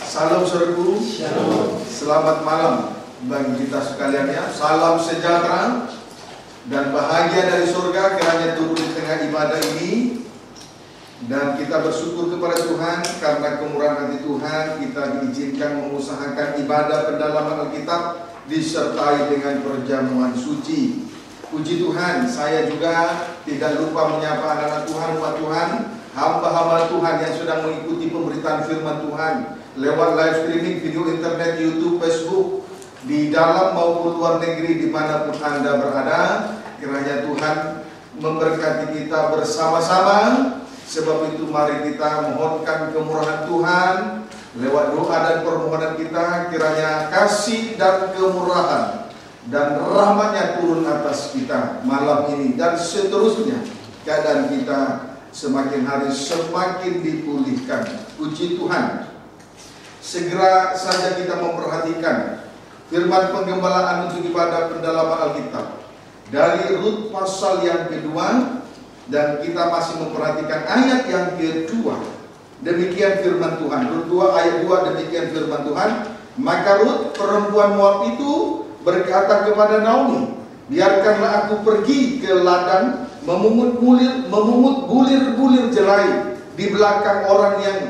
Salam saudaraku. Shalom. Selamat malam bagi kita sekalian ya. Salam sejahtera dan bahagia dari surga kiranya turun di tengah ibadah ini. Dan kita bersyukur kepada Tuhan karena kemurahan hati Tuhan kita diizinkan mengusahakan ibadah pendalaman Alkitab disertai dengan perjamuan suci. Puji Tuhan, saya juga tidak lupa menyapa anak-anak Tuhan, umat Tuhan, hamba-hamba Tuhan yang sedang mengikuti pemberitaan firman Tuhan lewat live streaming, video internet, YouTube, Facebook, di dalam maupun luar negeri dimanapun Anda berada. Kiranya Tuhan memberkati kita bersama-sama. Sebab itu mari kita mohonkan kemurahan Tuhan lewat doa dan permohonan kita. Kiranya kasih dan kemurahan dan rahmatnya turun atas kita malam ini dan seterusnya. Keadaan kita semakin hari semakin dipulihkan. Puji Tuhan. Segera saja kita memperhatikan firman penggembalaan untuk ibadah pendalaman Alkitab dari Rut pasal yang kedua, dan kita masih memperhatikan ayat yang kedua. Demikian firman Tuhan. Rut 2 ayat 2, demikian firman Tuhan. Maka Rut perempuan Moab itu berkata kepada Naomi, biarkanlah aku pergi ke ladang memungut bulir-bulir jelai di belakang orang yang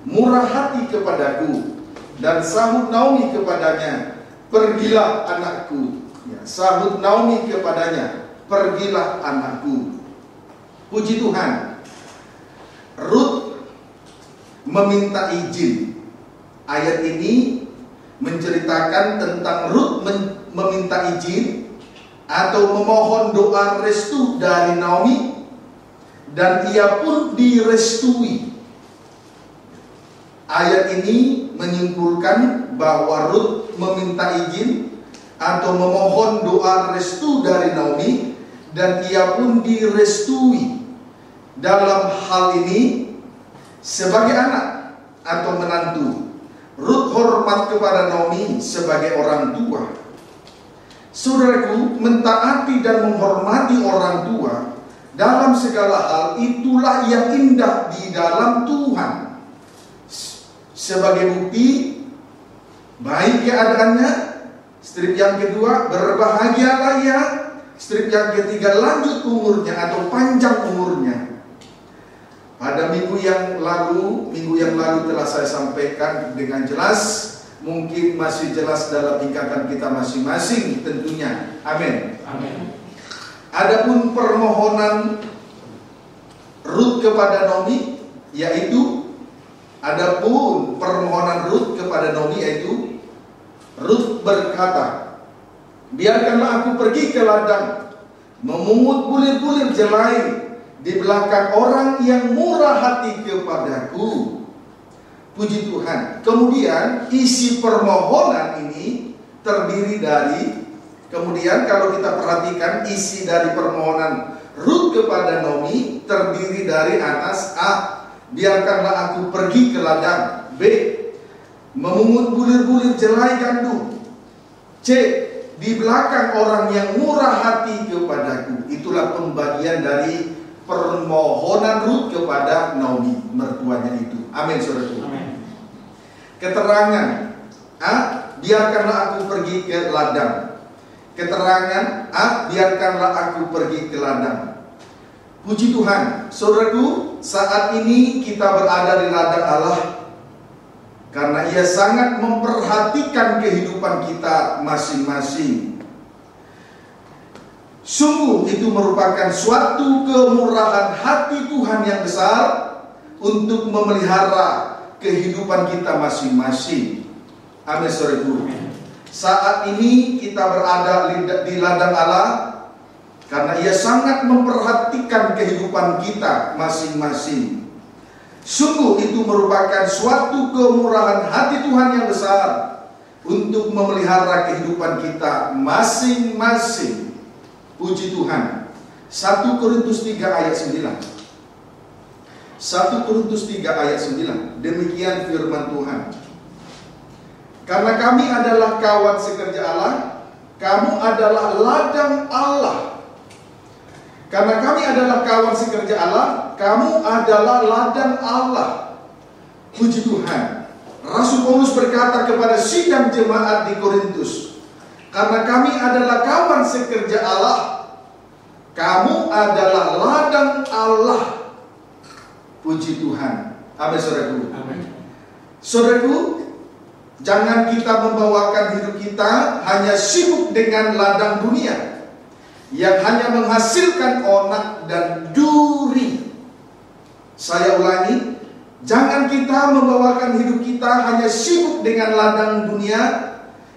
murah hati kepadaku. Dan sahut Naomi kepadanya, pergilah anakku. Ya, sahut Naomi kepadanya, pergilah anakku. Puji Tuhan, Rut meminta izin. Ayat ini menceritakan tentang Rut meminta izin atau memohon doa restu dari Naomi, dan ia pun direstui. Ayat ini menyimpulkan bahwa Rut meminta izin atau memohon doa restu dari Naomi, dan ia pun direstui. Dalam hal ini sebagai anak atau menantu, Rut hormat kepada Naomi sebagai orang tua. Saudaraku, mentaati dan menghormati orang tua dalam segala hal itulah yang indah di dalam Tuhan. Sebagai bukti baik keadaannya, strip yang kedua, berbahagialah ia. Strip yang ketiga, lanjut umurnya atau panjang umurnya. Pada minggu yang lalu telah saya sampaikan dengan jelas. Mungkin masih jelas dalam ikatan kita masing-masing tentunya. Amin. Amin. Adapun permohonan Rut kepada Naomi, yaitu Rut berkata, biarkanlah aku pergi ke ladang memungut bulir-bulir jelai di belakang orang yang murah hati kepadaku. Puji Tuhan. Kemudian isi permohonan ini terdiri dari, kemudian kalau kita perhatikan isi dari permohonan Rut kepada Naomi terdiri dari atas A, biarkanlah aku pergi ke ladang. B, memungut bulir-bulir jelai gandum. C, di belakang orang yang murah hati kepadaku. Itulah pembagian dari permohonan Rut kepada Naomi, mertuanya itu. Amin, saudaraku. Amin. Keterangan A, biarkanlah aku pergi ke ladang. Keterangan A, biarkanlah aku pergi ke ladang. Puji Tuhan, saudaraku, saat ini kita berada di ladang Allah karena Ia sangat memperhatikan kehidupan kita masing-masing. Sungguh itu merupakan suatu kemurahan hati Tuhan yang besar untuk memelihara kehidupan kita masing-masing. Amin, saudaraku. Saat ini kita berada di ladang Allah karena Ia sangat memperhatikan kehidupan kita masing-masing. Sungguh itu merupakan suatu kemurahan hati Tuhan yang besar untuk memelihara kehidupan kita masing-masing. Puji Tuhan. 1 Korintus 3 ayat 9. 1 Korintus 3 ayat 9. Demikian firman Tuhan. Karena kami adalah kawan sekerja Allah, kamu adalah ladang Allah. Karena kami adalah kawan sekerja Allah, kamu adalah ladang Allah. Puji Tuhan. Rasul Paulus berkata kepada sidang jemaat di Korintus, karena kami adalah kawan sekerja Allah, kamu adalah ladang Allah. Puji Tuhan. Amin, saudaraku. Saudaraku, jangan kita membawakan hidup kita hanya sibuk dengan ladang dunia yang hanya menghasilkan onak dan duri. Saya ulangi, jangan kita membawakan hidup kita hanya sibuk dengan ladang dunia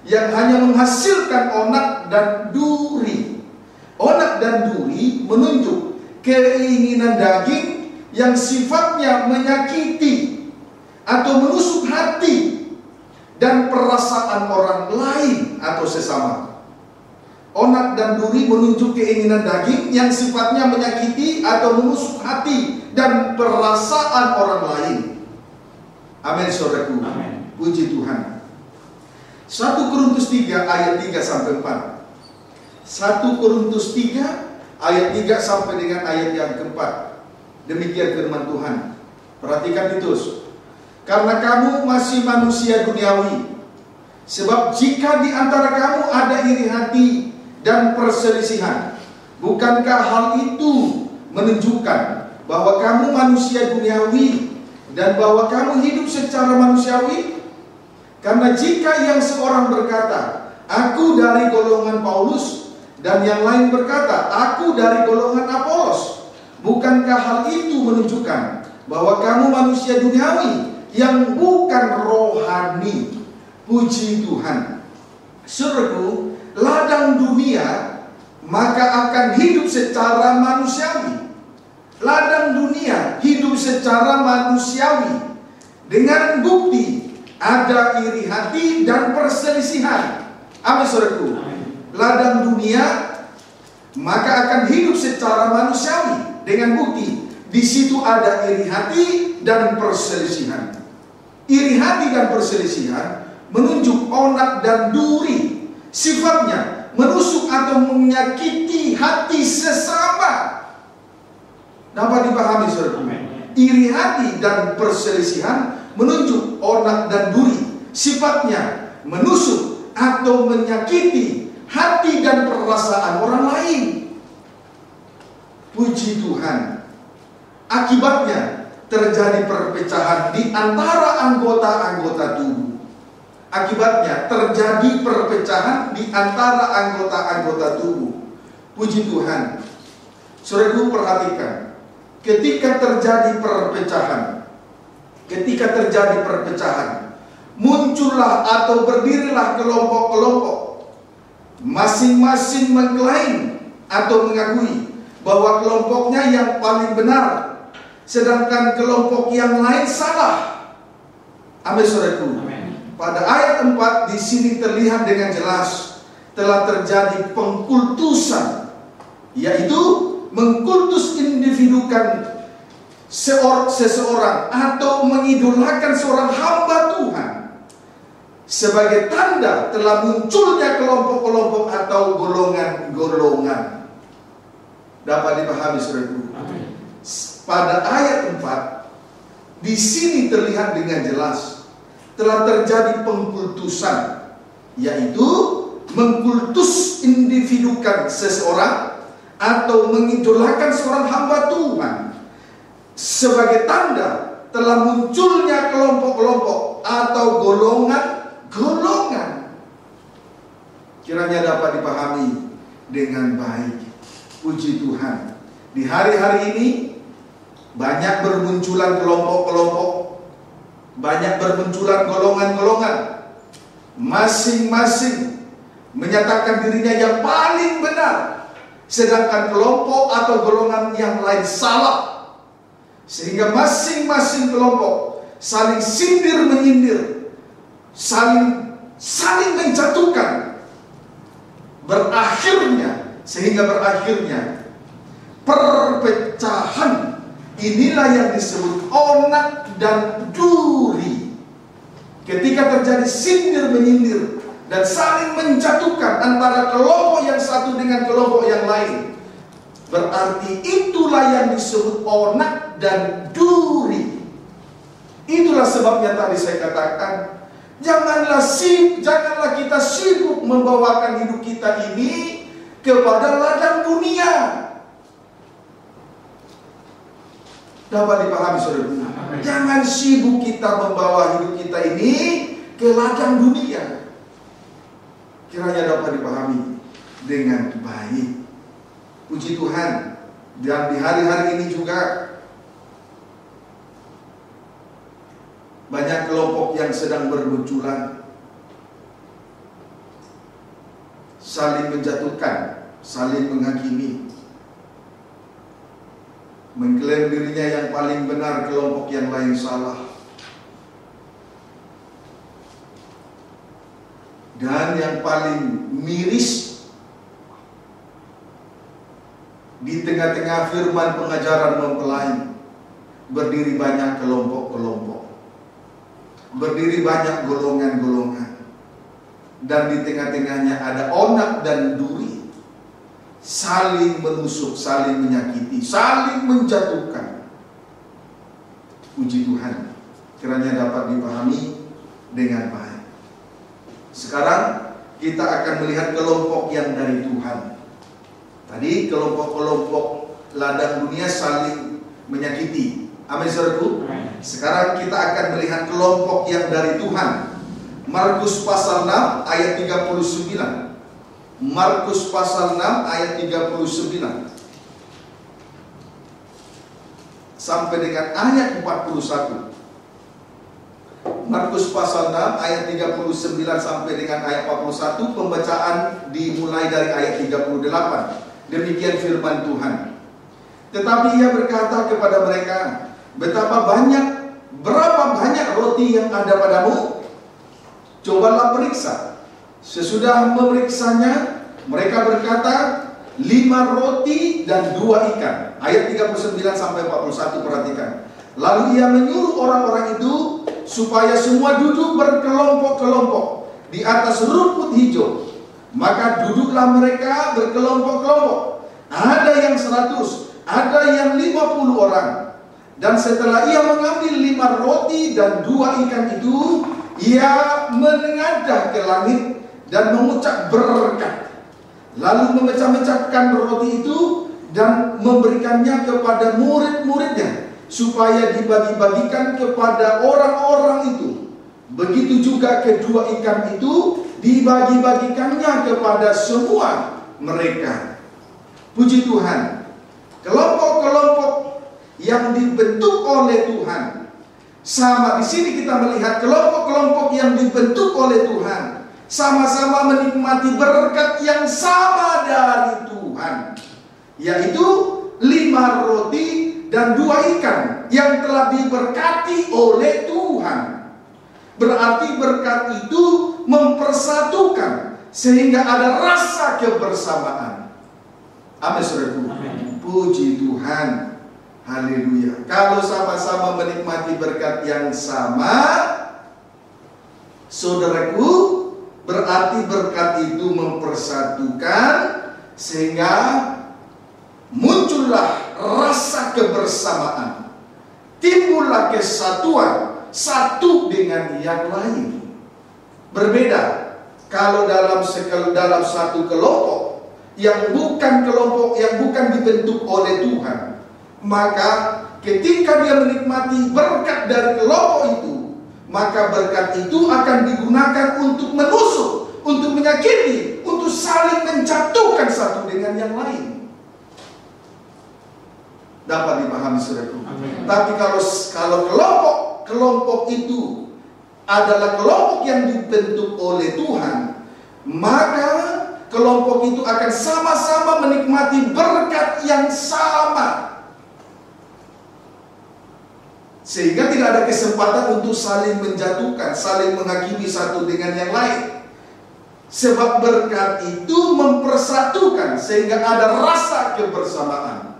yang hanya menghasilkan onak dan duri. Onak dan duri menunjuk keinginan daging yang sifatnya menyakiti atau menusuk hati dan perasaan orang lain atau sesama. Onak dan duri menunjuk keinginan daging yang sifatnya menyakiti atau menusuk hati dan perasaan orang lain. Amin, saudaraku. Amin. Puji Tuhan. 1 Korintus 3 ayat 3 sampai 4. 1 Korintus 3 ayat 3 sampai dengan ayat yang keempat. Demikian firman Tuhan. Perhatikan itu. Karena kamu masih manusia duniawi, sebab jika di antara kamu ada iri hati dan perselisihan, bukankah hal itu menunjukkan bahwa kamu manusia duniawi dan bahwa kamu hidup secara manusiawi? Karena jika yang seorang berkata, aku dari golongan Paulus, dan yang lain berkata, aku dari golongan Apolos, bukankah hal itu menunjukkan bahwa kamu manusia duniawi yang bukan rohani? Puji Tuhan. Saudaraku, ladang dunia maka akan hidup secara manusiawi. Ladang dunia hidup secara manusiawi dengan bukti ada iri hati dan perselisihan. Amin, saudaraku. Ladang dunia maka akan hidup secara manusiawi dengan bukti di situ ada iri hati dan perselisihan. Iri hati dan perselisihan menunjuk onak dan duri, sifatnya menusuk atau menyakiti hati sesama. Dapat dipahami, saudara? Iri hati dan perselisihan menunjuk onak dan duri, sifatnya menusuk atau menyakiti hati dan perasaan orang lain. Puji Tuhan. Akibatnya terjadi perpecahan di antara anggota-anggota tubuh. Akibatnya terjadi perpecahan di antara anggota-anggota tubuh. Puji Tuhan. Saudaraku, perhatikan. Ketika terjadi perpecahan, muncullah atau berdirilah kelompok-kelompok. Masing-masing mengklaim atau mengakui bahwa kelompoknya yang paling benar, sedangkan kelompok yang lain salah. Amin, saudaraku. Pada ayat 4 di sini terlihat dengan jelas telah terjadi pengkultusan, yaitu mengkultus individukan seseorang atau mengidolakan seorang hamba Tuhan sebagai tanda telah munculnya kelompok-kelompok atau golongan-golongan. Dapat dipahami, saudaraku? Pada ayat 4 di sini terlihat dengan jelas telah terjadi pengkultusan, yaitu mengkultus individukan seseorang atau mengidolakan seorang hamba Tuhan sebagai tanda telah munculnya kelompok-kelompok atau golongan-golongan. Kiranya dapat dipahami dengan baik. Puji Tuhan. Di hari-hari ini banyak bermunculan kelompok-kelompok, banyak bermunculan golongan-golongan, masing-masing menyatakan dirinya yang paling benar, sedangkan kelompok atau golongan yang lain salah. Sehingga masing-masing kelompok saling sindir menyindir, saling menjatuhkan. Sehingga berakhirnya perpecahan. Inilah yang disebut onak dan duri. Ketika terjadi sindir menyindir dan saling menjatuhkan antara kelompok yang satu dengan kelompok yang lain, berarti itulah yang disebut onak dan duri. Itulah sebabnya tadi saya katakan, janganlah kita sibuk membawakan hidup kita ini kepada ladang dunia. Dapat dipahami saudara? Jangan sibuk kita membawa hidup kita ini ke ladang dunia. Kiranya dapat dipahami dengan baik. Puji Tuhan. Dan di hari-hari ini juga banyak kelompok yang sedang bermunculan, saling menjatuhkan, saling menghakimi, mengklaim dirinya yang paling benar, kelompok yang lain salah. Dan yang paling miris, di tengah-tengah firman pengajaran mempelai, berdiri banyak kelompok-kelompok, berdiri banyak golongan-golongan, dan di tengah-tengahnya ada onak dan duri, saling menusuk, saling menyakiti, saling menjatuhkan. Puji Tuhan, kiranya dapat dipahami dengan baik. Sekarang kita akan melihat kelompok yang dari Tuhan. Tadi kelompok-kelompok ladang dunia saling menyakiti. Amin saudaraku. Sekarang kita akan melihat kelompok yang dari Tuhan. Markus pasal 6 ayat 39. Markus pasal 6 ayat 39 sampai dengan ayat 41. Markus pasal 6 ayat 39 sampai dengan ayat 41. Pembacaan dimulai dari ayat 38. Demikian firman Tuhan. Tetapi ia berkata kepada mereka, berapa banyak roti yang ada padamu? Cobalah periksa. Sesudah memeriksanya, mereka berkata, 5 roti dan 2 ikan. Ayat 39 sampai 41, perhatikan. Lalu ia menyuruh orang-orang itu supaya semua duduk berkelompok-kelompok di atas rumput hijau. Maka duduklah mereka berkelompok-kelompok. Ada yang 100, ada yang 50 orang. Dan setelah ia mengambil 5 roti dan 2 ikan itu, ia menengadah ke langit dan mengucap berkat. Lalu memecah-mecahkan roti itu dan memberikannya kepada murid-muridnya, supaya dibagi-bagikan kepada orang-orang itu. Begitu juga kedua ikan itu dibagi-bagikannya kepada semua mereka. Puji Tuhan. Kelompok-kelompok yang dibentuk oleh Tuhan. Sama di sini kita melihat kelompok-kelompok yang dibentuk oleh Tuhan, sama-sama menikmati berkat yang sama dari Tuhan, yaitu 5 roti dan 2 ikan yang telah diberkati oleh Tuhan. Berarti berkat itu mempersatukan sehingga ada rasa kebersamaan. Amin saudaraku. Puji Tuhan. Haleluya. Kalau sama-sama menikmati berkat yang sama, saudaraku, berarti berkat itu mempersatukan sehingga muncullah rasa kebersamaan, timbullah kesatuan satu dengan yang lain. Berbeda kalau dalam satu kelompok yang bukan dibentuk oleh Tuhan, maka ketika dia menikmati berkat dari kelompok itu, maka berkat itu akan digunakan untuk menusuk, untuk menyakiti, untuk saling menjatuhkan satu dengan yang lain. Dapat dipahami saudaraku. Tapi kalau kelompok itu adalah kelompok yang dibentuk oleh Tuhan, maka kelompok itu akan sama-sama menikmati berkat yang sama, sehingga tidak ada kesempatan untuk saling menjatuhkan, saling menghakimi satu dengan yang lain. Sebab berkat itu mempersatukan sehingga ada rasa kebersamaan.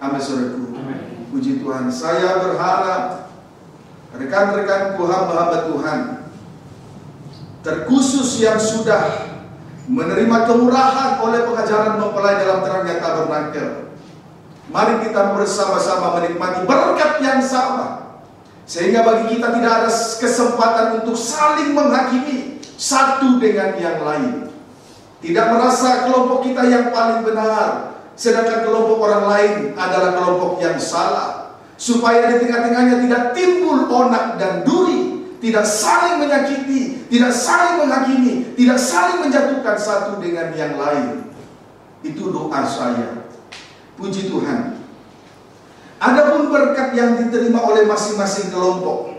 Amin saudaraku. Puji Tuhan. Saya berharap rekan-rekanku hamba-hamba Tuhan, terkhusus yang sudah menerima kemurahan oleh pengajaran mempelai dalam terangnya tabernakel, Mari kita bersama-sama menikmati berkat yang sama, sehingga bagi kita tidak ada kesempatan untuk saling menghakimi satu dengan yang lain. Tidak merasa kelompok kita yang paling benar, sedangkan kelompok orang lain adalah kelompok yang salah. Supaya di tengah-tengahnya tidak timbul onak dan duri, tidak saling menyakiti, tidak saling menghakimi, tidak saling menjatuhkan satu dengan yang lain. Itu doa saya. Puji Tuhan. Adapun berkat yang diterima oleh masing-masing kelompok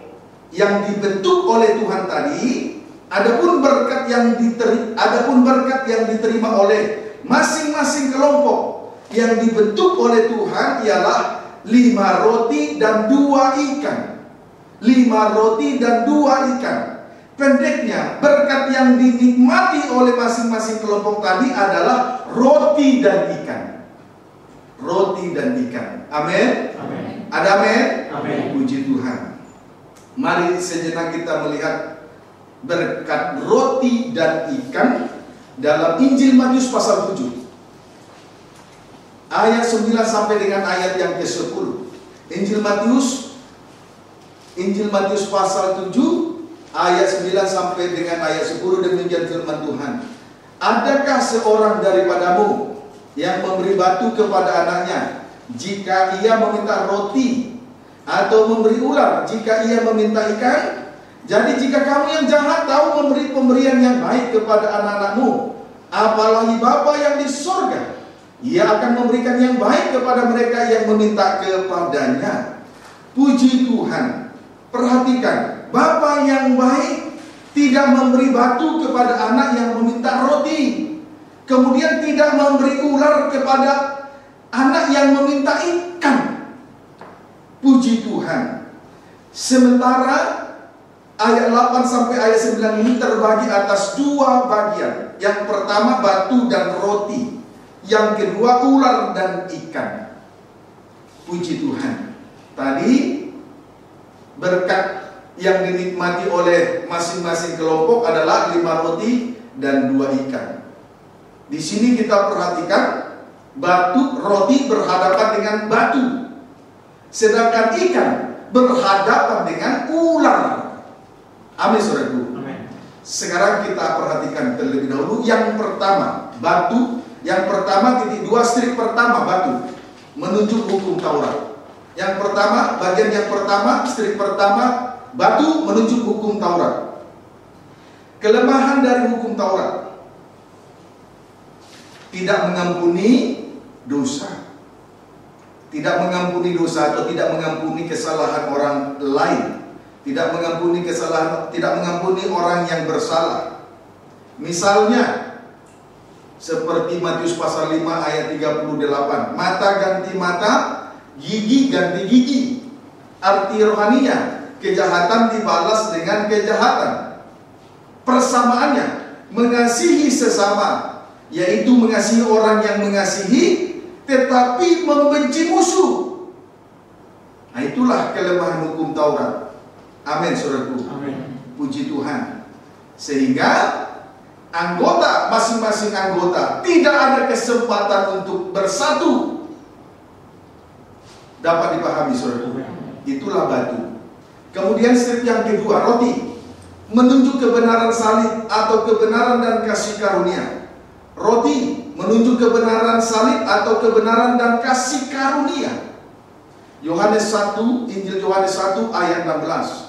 yang dibentuk oleh Tuhan tadi, adapun berkat yang diterima oleh masing-masing kelompok yang dibentuk oleh Tuhan ialah 5 roti dan 2 ikan. 5 roti dan 2 ikan. Pendeknya, berkat yang dinikmati oleh masing-masing kelompok tadi adalah roti dan ikan. Roti dan ikan. Amin. Amin. Ada amin? Amin. Puji Tuhan. Mari sejenak kita melihat berkat roti dan ikan dalam Injil Matius pasal 7. Ayat 9 sampai dengan ayat yang ke-10. Injil Matius pasal 7 ayat 9 sampai dengan ayat 10, demikian firman Tuhan. Adakah seorang daripadamu yang memberi batu kepada anaknya jika ia meminta roti, atau memberi ular jika ia meminta ikan? Jadi jika kamu yang jahat tahu memberi pemberian yang baik kepada anak-anakmu, apalagi Bapa yang di sorga, Ia akan memberikan yang baik kepada mereka yang meminta kepadanya. Puji Tuhan. Perhatikan, Bapa yang baik tidak memberi batu kepada anak yang meminta roti, kemudian tidak memberi ular kepada anak yang meminta ikan. Puji Tuhan. Sementara ayat 8 sampai ayat 9 ini terbagi atas 2 bagian. Yang pertama batu dan roti, yang kedua ular dan ikan. Puji Tuhan. Tadi berkat yang dinikmati oleh masing-masing kelompok adalah 5 roti dan 2 ikan. Di sini kita perhatikan roti berhadapan dengan batu, sedangkan ikan berhadapan dengan ular. Amin, saudaraku. Sekarang kita perhatikan terlebih dahulu yang pertama, batu. Yang pertama, titik 2, strip pertama, batu, menunjuk hukum Taurat. Yang pertama, bagian yang pertama, strip pertama, batu menunjuk hukum Taurat. Kelemahan dari hukum Taurat: tidak mengampuni dosa. Tidak mengampuni dosa atau tidak mengampuni kesalahan orang lain. Tidak mengampuni kesalahan, tidak mengampuni orang yang bersalah. Misalnya seperti Matius pasal 5 ayat 38, mata ganti mata, gigi ganti gigi. Arti rohaninya, kejahatan dibalas dengan kejahatan. Persamaannya, mengasihi sesama, yaitu mengasihi orang yang mengasihi, tetapi membenci musuh. Nah, itulah kelemahan hukum Taurat. Amin, saudaraku. Amin. Puji Tuhan. Sehingga anggota, masing-masing anggota tidak ada kesempatan untuk bersatu. Dapat dipahami, saudaraku. Itulah batu. Kemudian strip yang kedua, roti, menunjuk kebenaran salib atau kebenaran dan kasih karunia. Roti menunjuk kebenaran salib atau kebenaran dan kasih karunia. Yohanes 1, Injil Yohanes 1 ayat 16.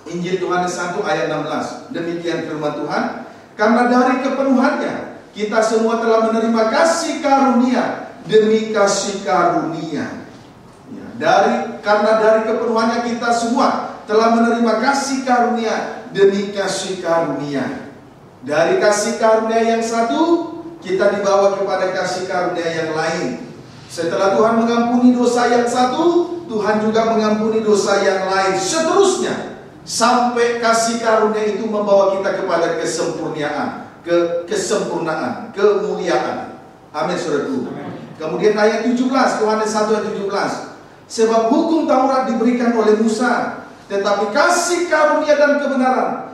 Injil Yohanes 1 ayat 16. Demikian firman Tuhan, karena dari kepenuhannya kita semua telah menerima kasih karunia demi kasih karunia. Karena dari kepenuhannya kita semua telah menerima kasih karunia demi kasih karunia. Dari kasih karunia yang satu, kita dibawa kepada kasih karunia yang lain. Setelah Tuhan mengampuni dosa yang satu, Tuhan juga mengampuni dosa yang lain. Seterusnya, sampai kasih karunia itu membawa kita kepada kesempurnaan, kesempurnaan, kemuliaan. Amin, saudaraku. Kemudian ayat 17, Yohanes 1 ayat 17. Sebab hukum Taurat diberikan oleh Musa, tetapi kasih karunia dan kebenaran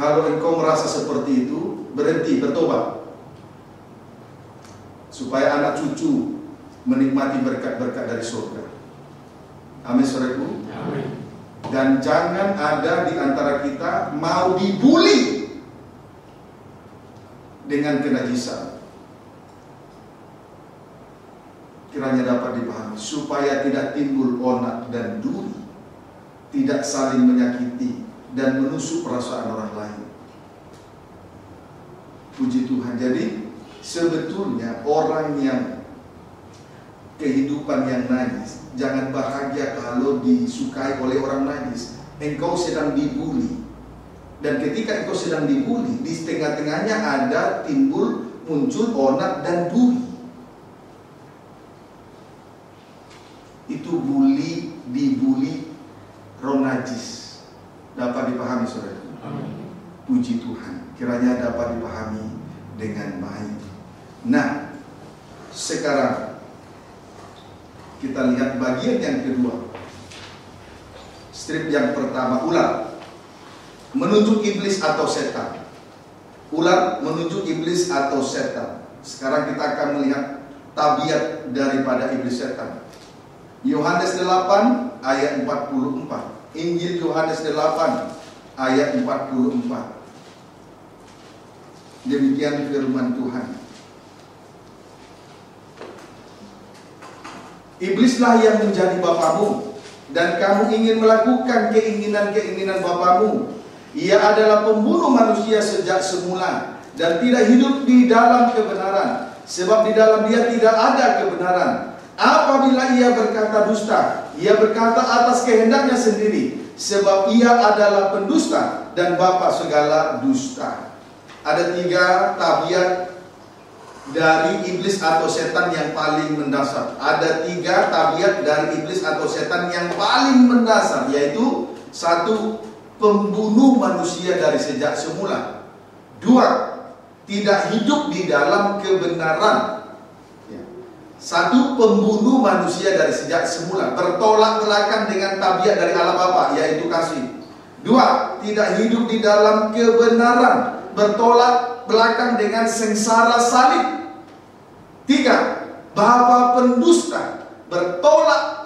Kalau engkau merasa seperti itu, berhenti, bertobat, supaya anak cucu menikmati berkat-berkat dari surga. Amin, saudaraku. Amin. Dan jangan ada di antara kita mau dibuli dengan kenajisan. Kiranya dapat dipahami, supaya tidak timbul onak dan duri, tidak saling menyakiti dan menusuk perasaan orang lain. Puji Tuhan. Jadi sebetulnya orang yang kehidupan yang najis, jangan bahagia kalau disukai oleh orang najis. Engkau sedang dibuli, dan ketika engkau sedang dibuli, di tengah-tengahnya ada muncul onak dan duri. Itu dibuli roh najis. Dapat dipahami, saudara? Amin. Puji Tuhan. Kiranya dapat dipahami dengan baik. Nah, sekarang kita lihat bagian yang kedua. Strip yang pertama, ular menunjuk iblis atau setan. Ular menunjuk iblis atau setan. Sekarang kita akan melihat tabiat daripada iblis setan. Yohanes 8 ayat 44. Injil Yohanes 8 ayat 44. Demikian firman Tuhan. Iblislah yang menjadi bapamu, dan kamu ingin melakukan keinginan-keinginan bapamu. Ia adalah pembunuh manusia sejak semula, dan tidak hidup di dalam kebenaran, sebab di dalam dia tidak ada kebenaran. Apabila ia berkata dusta, ia berkata atas kehendaknya sendiri, sebab ia adalah pendusta dan bapa segala dusta. Ada 3 tabiat dari iblis atau setan yang paling mendasar. Ada 3 tabiat dari iblis atau setan yang paling mendasar, yaitu 1, pembunuh manusia dari sejak semula. 2, tidak hidup di dalam kebenaran. 1, pembunuh manusia dari sejak semula, bertolak belakang dengan tabiat dari Allah Bapa, yaitu kasih. 2, tidak hidup di dalam kebenaran, bertolak belakang dengan sengsara salib. 3, bapa pendusta, bertolak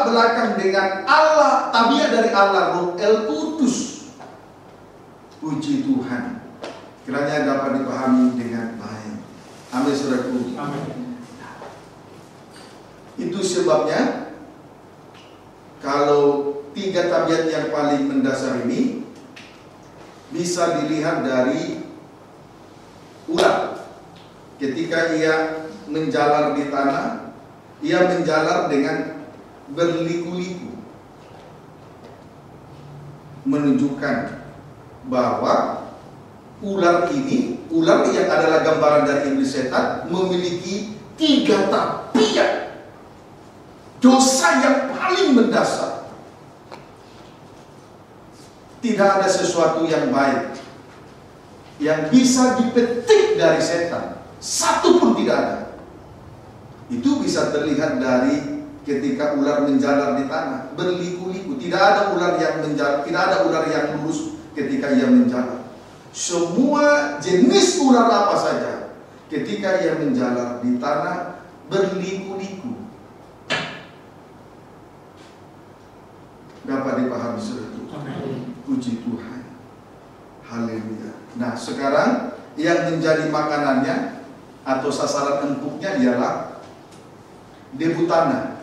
belakang dengan Allah, tabiat dari Allah, Roh El Kudus. Puji Tuhan. Kiranya dapat dipahami dengan baik. Amin, saudaraku. Amin. Itu sebabnya kalau 3 tabiat yang paling mendasar ini bisa dilihat dari ular. Ketika ia menjalar di tanah, ia menjalar dengan berliku-liku, menunjukkan bahwa ular yang adalah gambaran dari iblis setan, memiliki 3 tabiat dosa yang paling mendasar. Tidak ada sesuatu yang baik yang bisa dipetik dari setan, satu pun tidak ada. Itu bisa terlihat dari ketika ular menjalar di tanah, berliku-liku. Tidak ada ular yang menjalar, tidak ada ular yang lurus ketika ia menjalar. Semua jenis ular apa saja, ketika ia menjalar di tanah, berliku-liku. Dapat dipahami, saudara? Puji Tuhan. Haleluya. Nah, sekarang yang menjadi makanannya atau sasaran empuknya ialah debu tanah.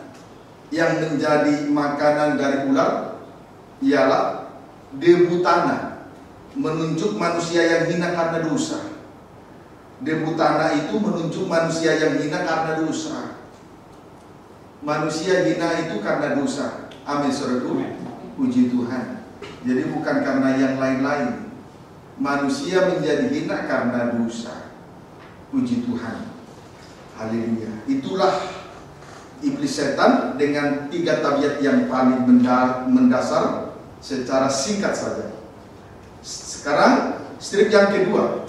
Yang menjadi makanan dari ular ialah debu tanah, menunjuk manusia yang hina karena dosa. Debu tanah itu menunjuk manusia yang hina karena dosa. Manusia hina itu karena dosa. Amin, saudaraku. Puji Tuhan. Jadi bukan karena yang lain-lain. Manusia menjadi hina karena dosa. Puji Tuhan. Haleluya. Itulah iblis setan dengan 3 tabiat yang paling mendasar secara singkat saja. Sekarang strip yang kedua.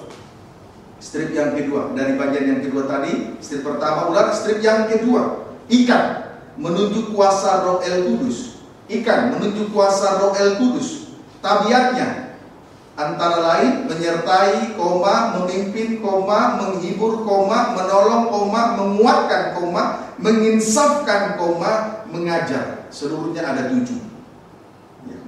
Strip yang kedua dari bagian yang kedua tadi. Strip pertama ular, strip yang kedua ikan, menunjuk kuasa Roh El Kudus. Ikan menunjuk kuasa Roh El Kudus. Tabiatnya antara lain menyertai, memimpin, menghibur, menolong, menguatkan, menginsafkan, mengajar. Seluruhnya ada 7.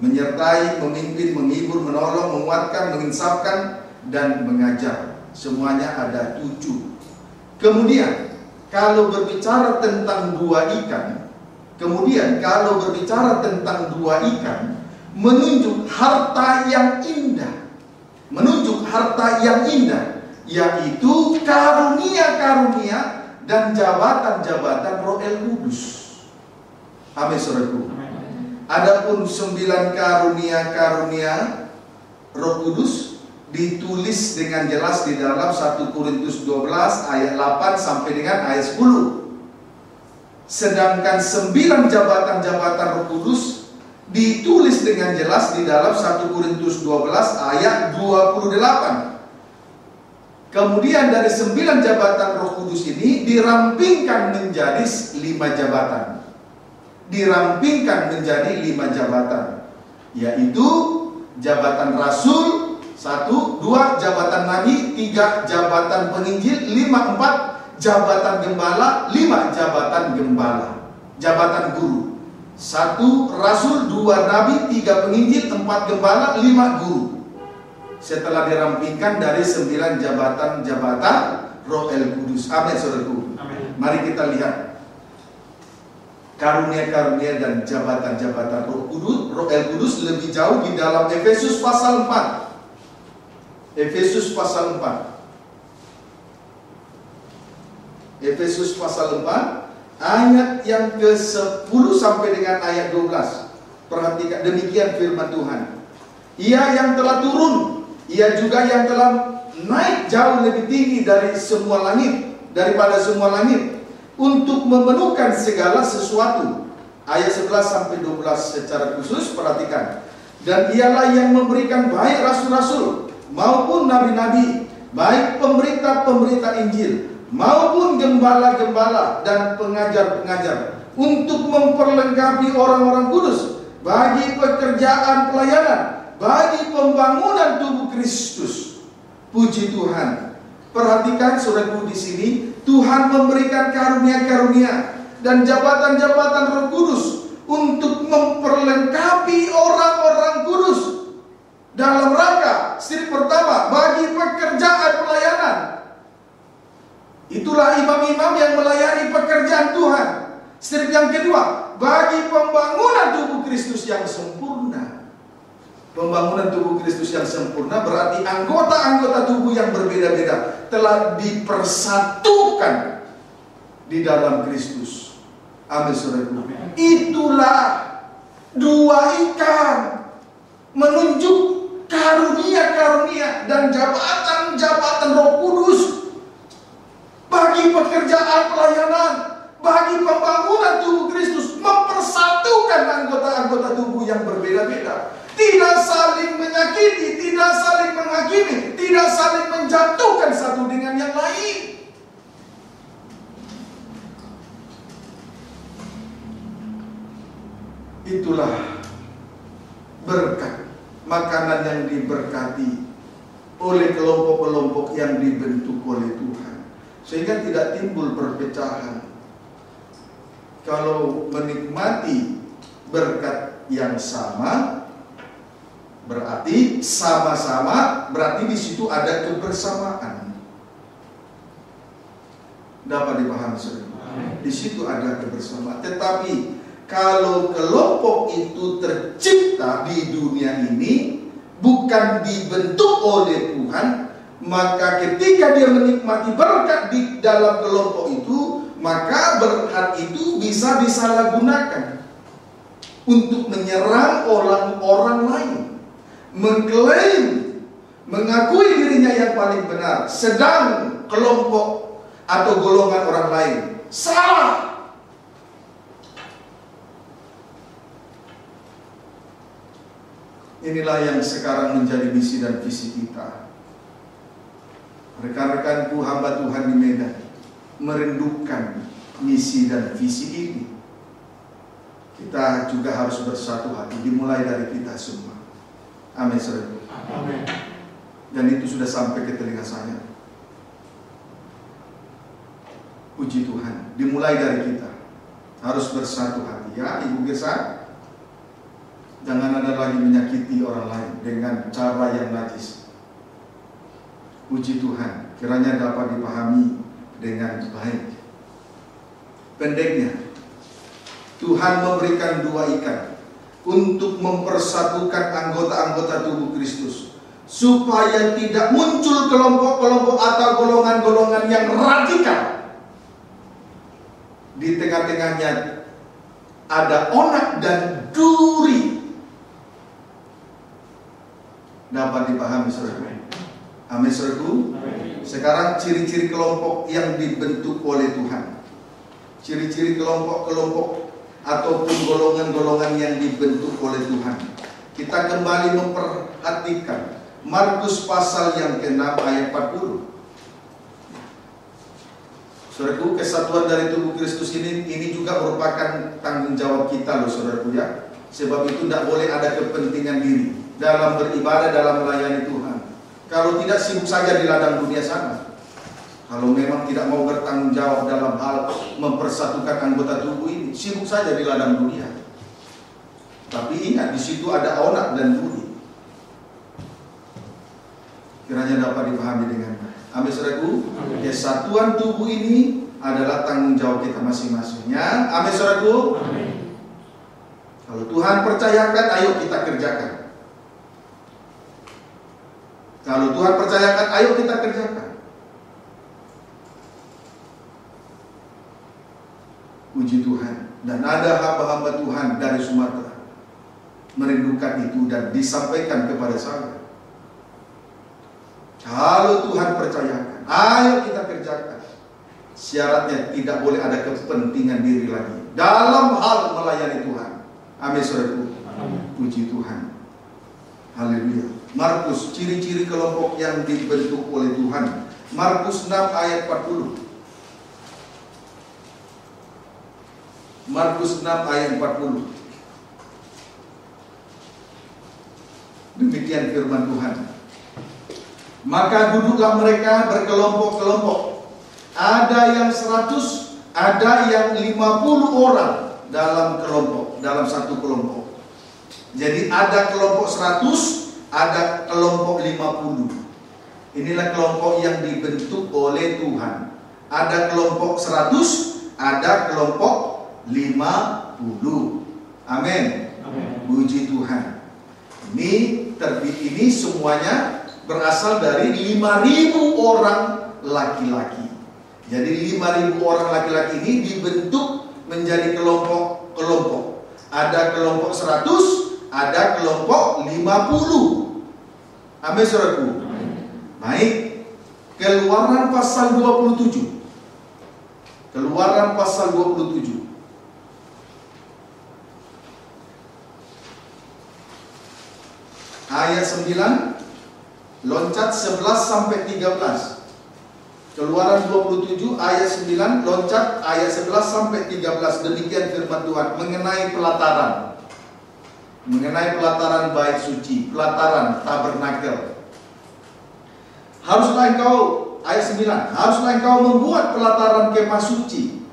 Menyertai, memimpin, menghibur, menolong, menguatkan, menginsafkan, dan mengajar. Semuanya ada 7. Kemudian kalau berbicara tentang 2 ikan, menunjuk harta yang indah. Yaitu karunia-karunia dan jabatan-jabatan Roh El Kudus. Amin, saudaraku. Adapun 9 karunia-karunia Roh Kudus ditulis dengan jelas di dalam 1 Korintus 12 ayat 8 sampai dengan ayat 10. Sedangkan 9 jabatan-jabatan Roh Kudus ditulis dengan jelas di dalam 1 Korintus 12 ayat 28. Kemudian dari 9 jabatan Roh Kudus ini dirampingkan menjadi 5 jabatan. Yaitu jabatan Rasul 1, 2 jabatan Nabi, 3 jabatan Penginjil, 5, 4 jabatan Gembala, 5 jabatan Guru. 1 Rasul, 2 Nabi, 3 Penginjil, 4 Gembala, 5 Guru. Setelah dirampingkan dari 9 jabatan-jabatan Roh El Kudus. Amin, saudaraku. Mari kita lihat karunia-karunia dan jabatan-jabatan Roh El Kudus lebih jauh di dalam Efesus pasal 4. Efesus pasal 4 ayat yang ke-10 sampai dengan ayat 12. Perhatikan, demikian firman Tuhan. Ia yang telah turun, ia juga yang telah naik jauh lebih tinggi daripada semua langit untuk memenuhkan segala sesuatu. Ayat 11 sampai 12 secara khusus perhatikan. Dan ialah yang memberikan baik rasul-rasul maupun nabi-nabi, baik pemberita-pemberita Injil maupun gembala-gembala dan pengajar-pengajar, untuk memperlengkapi orang-orang kudus bagi pekerjaan pelayanan, bagi pembangunan tubuh Kristus. Puji Tuhan. Perhatikan saudaraku, di sini Tuhan memberikan karunia-karunia dan jabatan-jabatan Roh Kudus untuk memperlengkapi orang-orang kudus dalam rangka strip pertama bagi pekerjaan pelayanan. Itulah imam-imam yang melayani pekerjaan Tuhan. Strip yang kedua, bagi pembangunan tubuh Kristus yang sempurna. Pembangunan tubuh Kristus yang sempurna berarti anggota-anggota tubuh yang berbeda-beda telah dipersatukan di dalam Kristus. Amin, saudaraku. Itulah 2 ikan menunjuk karunia-karunia dan jabatan-jabatan Roh Kudus bagi pekerjaan pelayanan, bagi pembangunan tubuh Kristus, mempersatukan anggota-anggota tubuh yang berbeda-beda. Tidak saling menyakiti, tidak saling menghakimi, tidak saling menjatuhkan satu dengan yang lain. Itulah berkat, makanan yang diberkati oleh kelompok-kelompok yang dibentuk oleh Tuhan, sehingga tidak timbul perpecahan. Kalau menikmati berkat yang sama, berarti sama-sama, berarti di situ ada kebersamaan. Dapat dipahami, saudara? Di situ ada kebersamaan. Tetapi kalau kelompok itu tercipta di dunia ini, bukan dibentuk oleh Tuhan, maka ketika dia menikmati berkat di dalam kelompok itu, maka berkat itu bisa disalahgunakan untuk menyerang orang-orang lain, mengklaim, mengakui dirinya yang paling benar, sedang kelompok atau golongan orang lain salah. Inilah yang sekarang menjadi misi dan visi kita. Rekan-rekanku, hamba Tuhan di Medan, merindukan misi dan visi ini. Kita juga harus bersatu hati, dimulai dari kita semua. Amin, saudara. Amin. Dan itu sudah sampai ke telinga saya. Puji Tuhan, dimulai dari kita. Harus bersatu hati ya, Ibu Gesa. Jangan ada lagi menyakiti orang lain dengan cara yang najis. Puji Tuhan, kiranya dapat dipahami dengan baik. Pendeknya, Tuhan memberikan 2 ikan untuk mempersatukan anggota-anggota tubuh Kristus, supaya tidak muncul kelompok-kelompok atau golongan-golongan yang radikal. Di tengah-tengahnya ada onak dan duri. Dapat dipahami, saudara? Amin, saudaraku. Sekarang ciri-ciri kelompok yang dibentuk oleh Tuhan. Ciri-ciri kelompok-kelompok ataupun golongan-golongan yang dibentuk oleh Tuhan. Kita kembali memperhatikan Markus pasal yang ke-6 ayat 40. Saudaraku, kesatuan dari tubuh Kristus ini juga merupakan tanggung jawab kita loh, saudaraku ya. Sebab itu tidak boleh ada kepentingan diri dalam beribadah, dalam melayani Tuhan. Kalau tidak, sibuk saja di ladang dunia sana. Kalau memang tidak mau bertanggung jawab dalam hal mempersatukan anggota tubuh ini, sibuk saja di ladang dunia. Tapi ingat, di situ ada onak dan duri. Kiranya dapat dipahami dengan baik. Amin, saudaraku. Kesatuan tubuh ini adalah tanggung jawab kita masing-masingnya. Amin, saudaraku. Kalau Tuhan percayakan, ayo kita kerjakan. Kalau Tuhan percayakan, ayo kita kerjakan. Puji Tuhan. Dan ada hamba-hamba Tuhan dari Sumatera merindukan itu dan disampaikan kepada saya. Kalau Tuhan percayakan, ayo kita kerjakan. Syaratnya tidak boleh ada kepentingan diri lagi dalam hal melayani Tuhan. Amin, saudaraku. Puji Tuhan. Haleluya. Markus, ciri-ciri kelompok yang dibentuk oleh Tuhan. Markus 6 ayat 40. Markus 6 ayat 40. Demikian firman Tuhan. Maka duduklah mereka berkelompok-kelompok. Ada yang 100, ada yang 50 orang dalam kelompok, dalam satu kelompok. Jadi ada kelompok 100, ada kelompok 50. Inilah kelompok yang dibentuk oleh Tuhan. Ada kelompok 100, ada kelompok 50. Amin. Puji Tuhan. Ini semuanya berasal dari 5.000 orang laki-laki. Jadi 5.000 orang laki-laki ini dibentuk menjadi kelompok-kelompok. Ada kelompok 100, ada kelompok 50. Amin, saudaraku. Baik. Keluaran pasal 27. Keluaran pasal 27. Ayat 9, loncat 11 sampai 13. Keluaran 27 ayat 9, loncat ayat 11 sampai 13. Demikian firman Tuhan mengenai pelataran. Mengenai pelataran bait suci, pelataran tabernakel. Haruslah engkau, ayat 9, haruslah engkau membuat pelataran kemah suci.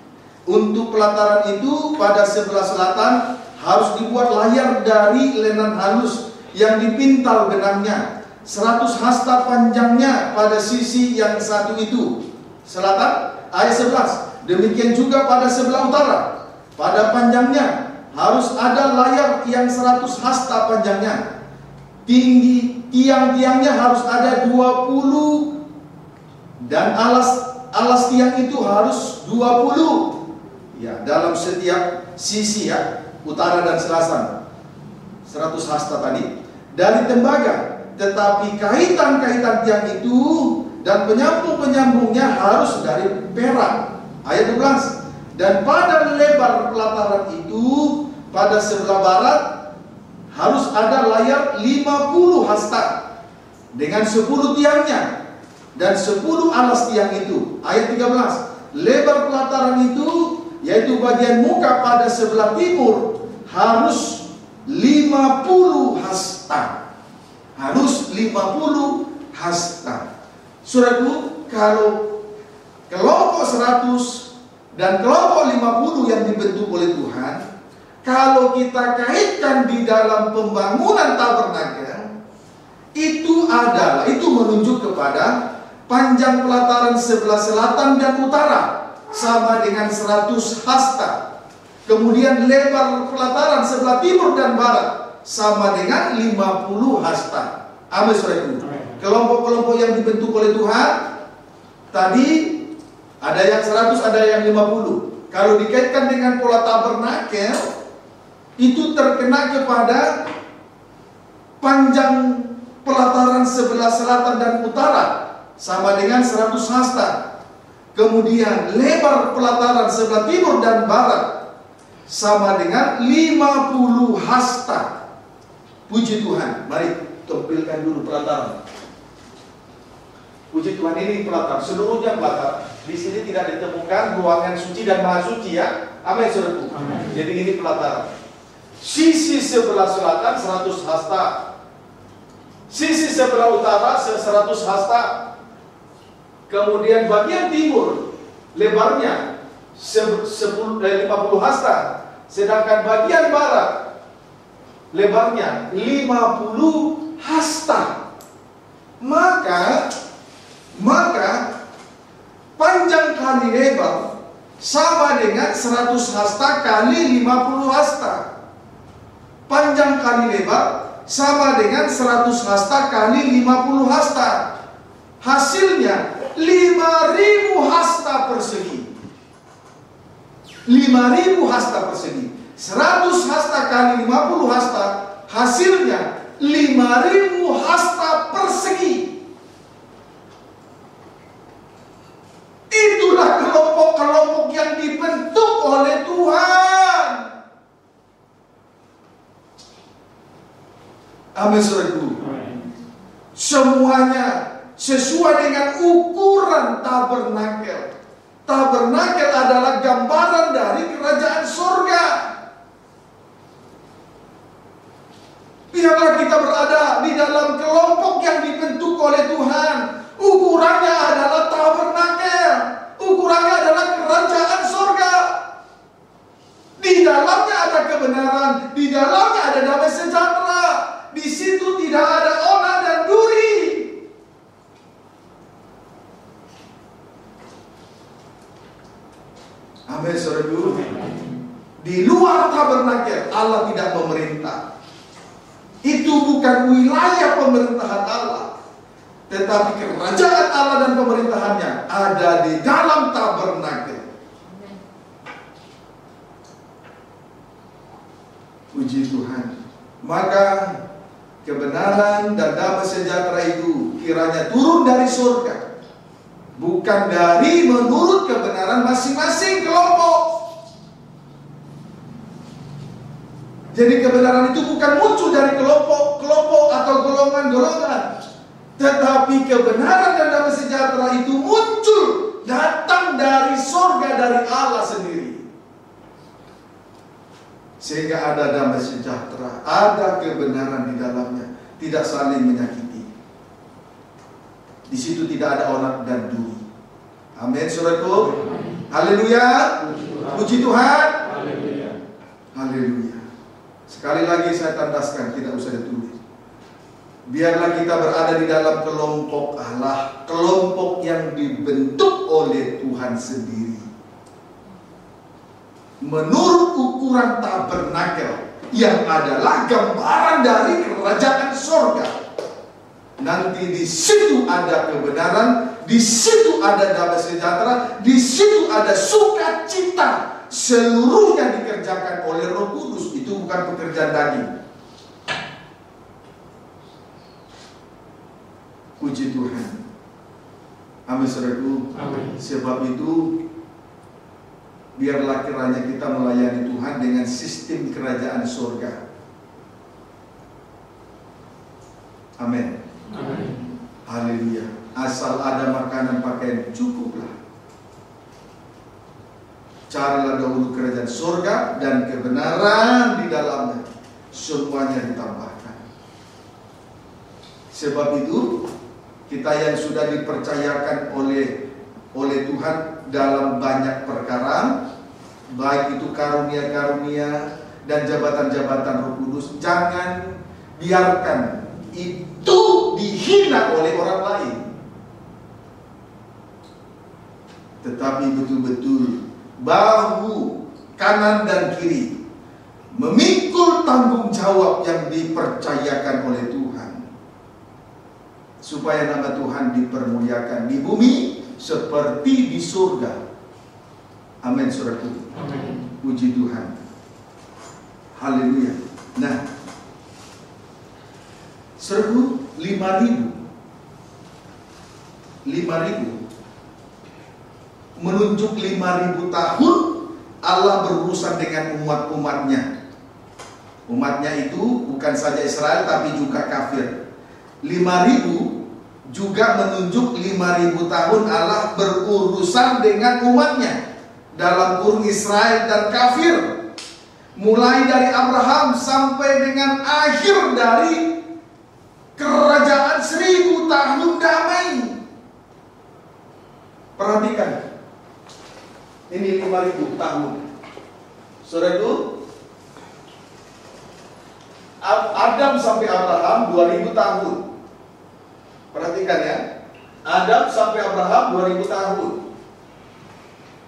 Untuk pelataran itu pada sebelah selatan harus dibuat layar dari lenan halus yang dipintal benangnya, 100 hasta panjangnya pada sisi yang satu itu. Selatan, ayat 11. Demikian juga pada sebelah utara. Pada panjangnya harus ada layar yang 100 hasta panjangnya. Tinggi tiang-tiangnya harus ada 20. Dan alas tiang itu harus 20. Ya, dalam setiap sisi ya, utara dan selatan. 100 hasta tadi dari tembaga, tetapi kaitan-kaitan tiang itu dan penyambung-penyambungnya harus dari perak. Ayat 12. Dan pada lebar pelataran itu pada sebelah barat harus ada layar 50 hasta dengan 10 tiangnya dan 10 alas tiang itu. Ayat 13. Lebar pelataran itu, yaitu bagian muka pada sebelah timur, harus 50 hasta. Harus 50 hasta. Saudaraku, kalau kelompok 100 dan kelompok 50 yang dibentuk oleh Tuhan, kalau kita kaitkan di dalam pembangunan tabernakel, itu menunjuk kepada panjang pelataran sebelah selatan dan utara sama dengan 100 hasta. Kemudian lebar pelataran sebelah timur dan barat sama dengan 50 hasta. Amin, saudaraku. Kelompok-kelompok yang dibentuk oleh Tuhan tadi ada yang 100, ada yang 50. Kalau dikaitkan dengan pola tabernakel, itu terkena kepada panjang pelataran sebelah selatan dan utara sama dengan 100 hasta. Kemudian lebar pelataran sebelah timur dan barat sama dengan 50 hasta. Puji Tuhan. Mari tampilkan dulu pelataran. Puji Tuhan, ini pelataran, seluruhnya pelataran. Di sini tidak ditemukan ruangan suci dan maha suci, ya. Amin, saudaraku. Jadi ini pelataran. Sisi sebelah selatan 100 hasta. Sisi sebelah utara 100 hasta. Kemudian bagian timur lebarnya 50 hasta. Sedangkan bagian barat lebarnya 50 hasta. Maka panjang kali lebar sama dengan 100 hasta kali 50 hasta. Panjang kali lebar sama dengan 100 hasta kali 50 hasta. Hasilnya 5.000 hasta persegi. 5.000 hasta persegi. 100 hasta kali 50 hasta, hasilnya 5.000 hasta persegi. Itulah kelompok-kelompok yang dibentuk oleh Tuhan. Amin, saudaraku. Semuanya sesuai dengan ukuran tabernakel. Tabernakel adalah gambaran dari kerajaan surga. Biarlah kita berada di dalam kelompok yang dibentuk oleh Tuhan. Ukurannya adalah tabernakel. Ukurannya adalah kerajaan surga. Di dalamnya ada kebenaran, di dalamnya ada damai sejahtera. Di situ tidak ada onar dan duri. Amin, saudaraku. Di luar tabernakel Allah tidak memerintah. Itu bukan wilayah pemerintahan Allah. Tetapi kerajaan Allah dan pemerintahannya ada di dalam tabernakel. Puji Tuhan. Maka kebenaran dan damai sejahtera itu kiranya turun dari surga, bukan dari menurut kebenaran masing-masing kelompok. Jadi kebenaran itu bukan muncul dari kelompok-kelompok atau golongan-golongan, tetapi kebenaran dan damai sejahtera itu muncul, datang dari surga, dari Allah sendiri. Sehingga ada damai sejahtera, ada kebenaran di dalamnya, tidak saling menyakiti. Di situ tidak ada onar dan duri. Amin, saudaraku. Haleluya. Puji Tuhan. Haleluya. Sekali lagi saya tandaskan, tidak usah ditulis. Biarlah kita berada di dalam kelompok Allah, kelompok yang dibentuk oleh Tuhan sendiri. Menurut ukuran tabernakel yang adalah gambaran dari kerajaan surga. Nanti di situ ada kebenaran, di situ ada damai sejahtera, di situ ada sukacita. Seluruhnya dikerjakan oleh Roh Kudus. Itu bukan pekerjaan daging. Puji Tuhan. Amin, saudaraku. Sebab itu biarlah kiranya kita melayani Tuhan dengan sistem kerajaan surga. Amin. Haleluya. Asal ada makanan pakaian cukuplah. Carilah dahulu kerajaan surga dan kebenaran di dalamnya, semuanya ditambahkan. Sebab itu kita yang sudah dipercayakan oleh Tuhan dalam banyak perkara, baik itu karunia-karunia dan jabatan-jabatan Roh Kudus, jangan biarkan itu dihina oleh orang lain, tetapi betul-betul bahu kanan dan kiri memikul tanggung jawab yang dipercayakan oleh Tuhan, supaya nama Tuhan dipermuliakan di bumi seperti di surga. Amin, saudaraku. Puji Tuhan. Haleluya. Nah, saudaraku, 5.000 menunjuk 5.000 tahun Allah berurusan dengan umat-umatnya. Umatnya itu bukan saja Israel tapi juga kafir. 5.000 juga menunjuk 5.000 tahun Allah berurusan dengan umatnya, dalam kurung Israel dan kafir, mulai dari Abraham sampai dengan akhir dari kerajaan 1000 tahun damai. Perhatikan, ini 5.000 tahun. Saudaraku, Adam sampai Abraham 2.000 tahun. Perhatikan ya, Adam sampai Abraham 2.000 tahun.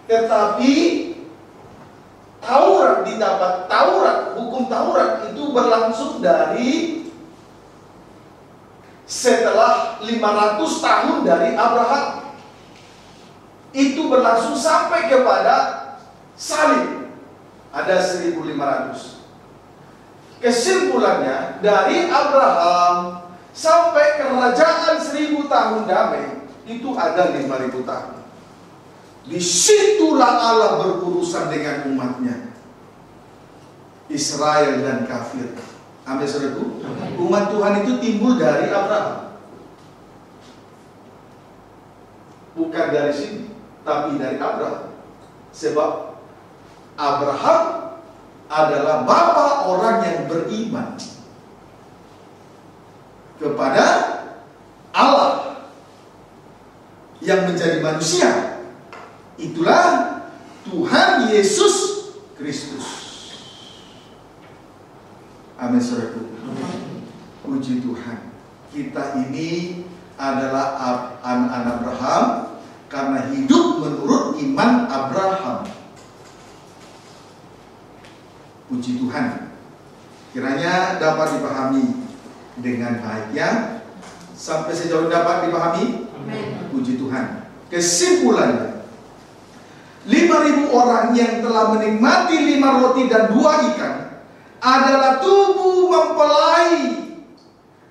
Tetapi hukum Taurat itu berlangsung dari setelah 500 tahun dari Abraham. Itu berlangsung sampai kepada salib. Ada 1.500. Kesimpulannya, dari Abraham sampai kerajaan 1000 tahun damai, itu ada 5.000 tahun. Disitulah Allah berurusan dengan umatnya, Israel dan kafir. Amin, saudaraku. Umat Tuhan itu timbul dari Abraham, bukan dari sini, tapi dari Abraham. Sebab Abraham adalah bapa orang yang beriman kepada Allah yang menjadi manusia. Itulah Tuhan Yesus Kristus. Amin, saudaraku. Puji Tuhan. Kita ini adalah anak Abraham karena hidup menurut iman Abraham. Puji Tuhan. Kiranya dapat dipahami dengan baik ya. Sampai sejauh dapat dipahami. Amin. Puji Tuhan. Kesimpulannya, 5.000 orang yang telah menikmati 5 roti dan 2 ikan adalah tubuh mempelai,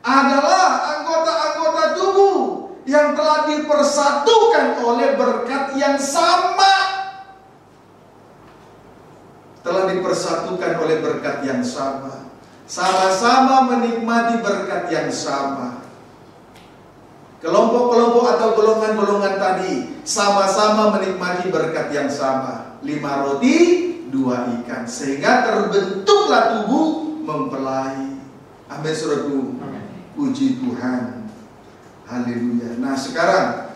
adalah anggota-anggota tubuh yang telah dipersatukan oleh berkat yang sama. Telah dipersatukan oleh berkat yang sama. Sama-sama menikmati berkat yang sama. Kelompok-kelompok atau golongan-golongan tadi sama-sama menikmati berkat yang sama. 5 roti, 2 ikan. Sehingga terbentuklah tubuh mempelai. Amin, saudaraku. Puji Tuhan. Haleluya. Nah, sekarang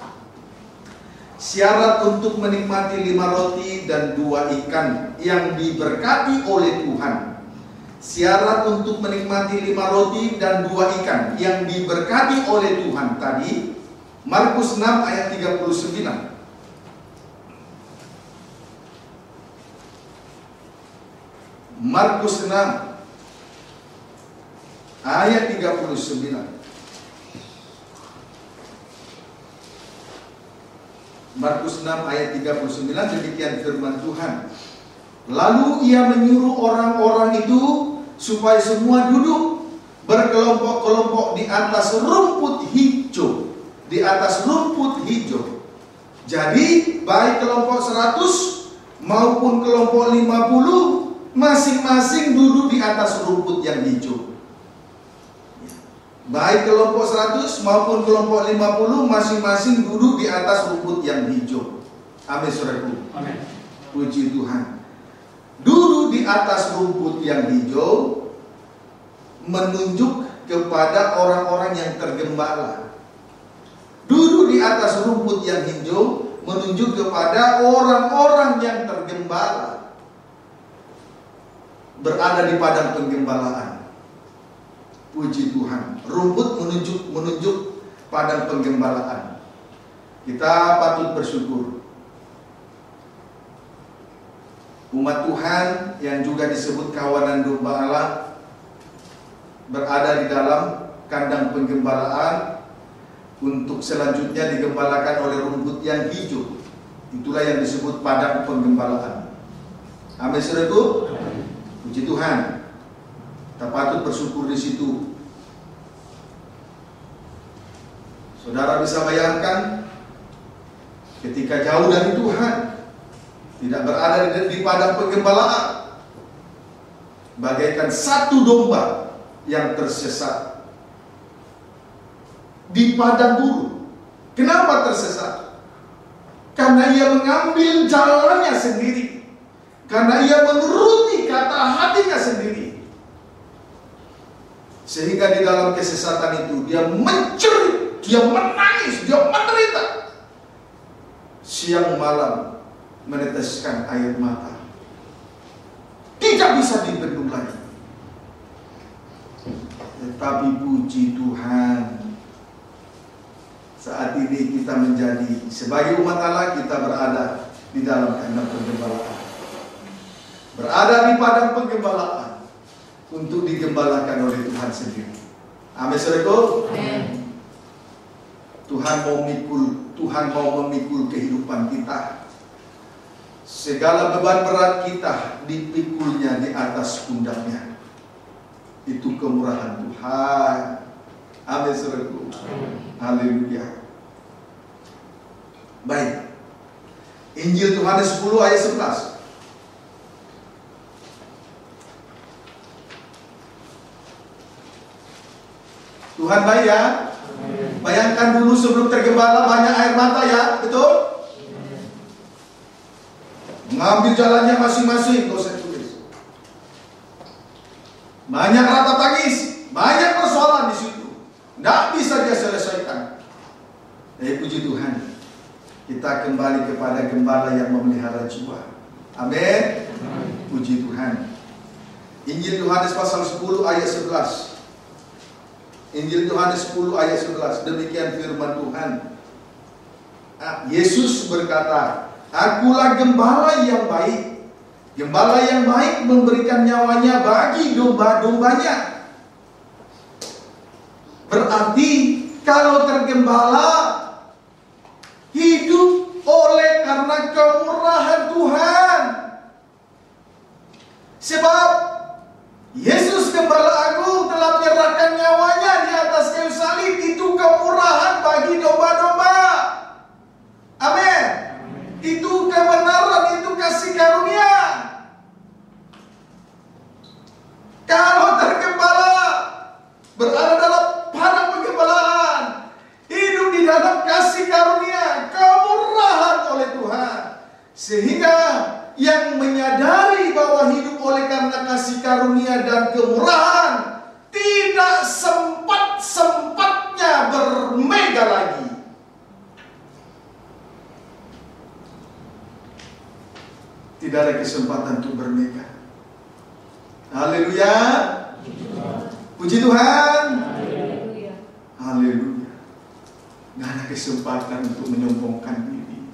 syarat untuk menikmati 5 roti dan 2 ikan yang diberkati oleh Tuhan. Syarat untuk menikmati 5 roti dan 2 ikan yang diberkati oleh Tuhan tadi, Markus 6 ayat 39. Markus 6 ayat 39. Markus 6 ayat 39, demikian firman Tuhan. Lalu ia menyuruh orang-orang itu supaya semua duduk berkelompok-kelompok di atas rumput hijau. Di atas rumput hijau. Jadi baik kelompok 100 maupun kelompok 50 masing-masing duduk di atas rumput yang hijau. Baik kelompok 100 maupun kelompok 50 masing-masing duduk di atas rumput yang hijau. Amin, saudaraku. Amin. Puji Tuhan. Duduk di atas rumput yang hijau menunjuk kepada orang-orang yang tergembala. atas rumput yang hijau menunjuk kepada orang-orang yang tergembala, berada di padang penggembalaan. Puji Tuhan, rumput menunjuk padang penggembalaan. Kita patut bersyukur. Umat Tuhan yang juga disebut kawanan domba Allah berada di dalam kandang penggembalaan untuk selanjutnya digembalakan oleh rumput yang hijau. Itulah yang disebut padang penggembalaan. Amin, saudaraku. Puji Tuhan. Kita patut bersyukur di situ. Saudara bisa bayangkan ketika jauh dari Tuhan, tidak berada di padang penggembalaan, bagaikan satu domba yang tersesat di padang gurun. Kenapa tersesat? Karena ia mengambil jalannya sendiri, karena ia menuruti kata hatinya sendiri, sehingga di dalam kesesatan itu dia menjerit, dia menangis, dia menderita, siang malam meneteskan air mata, tidak bisa dibendung lagi. Tetapi puji Tuhan, saat ini kita menjadi sebagai umat Allah, kita berada di dalam kandang penggembalaan, berada di padang penggembalaan untuk digembalakan oleh Tuhan sendiri. Amin, saudaraku. Tuhan mau memikul kehidupan kita. Segala beban berat kita dipikulnya di atas pundaknya. Itu kemurahan Tuhan. Amin, saudaraku. Haleluya. Baik. Injil Yohanes 10 ayat 11. Tuhan baik ya. Bayangkan dulu sebelum tergembala banyak air mata ya, betul? Mengambil jalannya masing-masing, kalau saya tulis. Banyak rata tangis, banyak persoalan di situ. Tidak bisa dia selesaikan. Puji Tuhan, kita kembali kepada gembala yang memelihara jiwa. Amin. Puji Tuhan. Injil Yohanes pasal 10 ayat 11. Injil Yohanes 10 ayat 11. Demikian firman Tuhan. Yesus berkata, Akulah gembala yang baik. Gembala yang baik memberikan nyawanya bagi domba-dombanya. Berarti kalau tergembala hidup oleh karena kemurahan Tuhan. Sebab Yesus Gembala Agung telah menyerahkan nyawanya di atas kayu salib. Itu kemurahan bagi domba-domba. Amin. Itu kebenaran, itu kasih karunia. Kalau tergembala, berada dalam padang penggembalaan, hidup di dalam kasih karunia, kemurahan oleh Tuhan, sehingga yang menyadari bahwa hidup oleh karena kasih karunia dan kemurahan tidak sempat-sempatnya bermega lagi. Tidak ada kesempatan untuk bermega. Haleluya. Puji Tuhan. Haleluya. Tidak ada kesempatan untuk menyombongkan diri.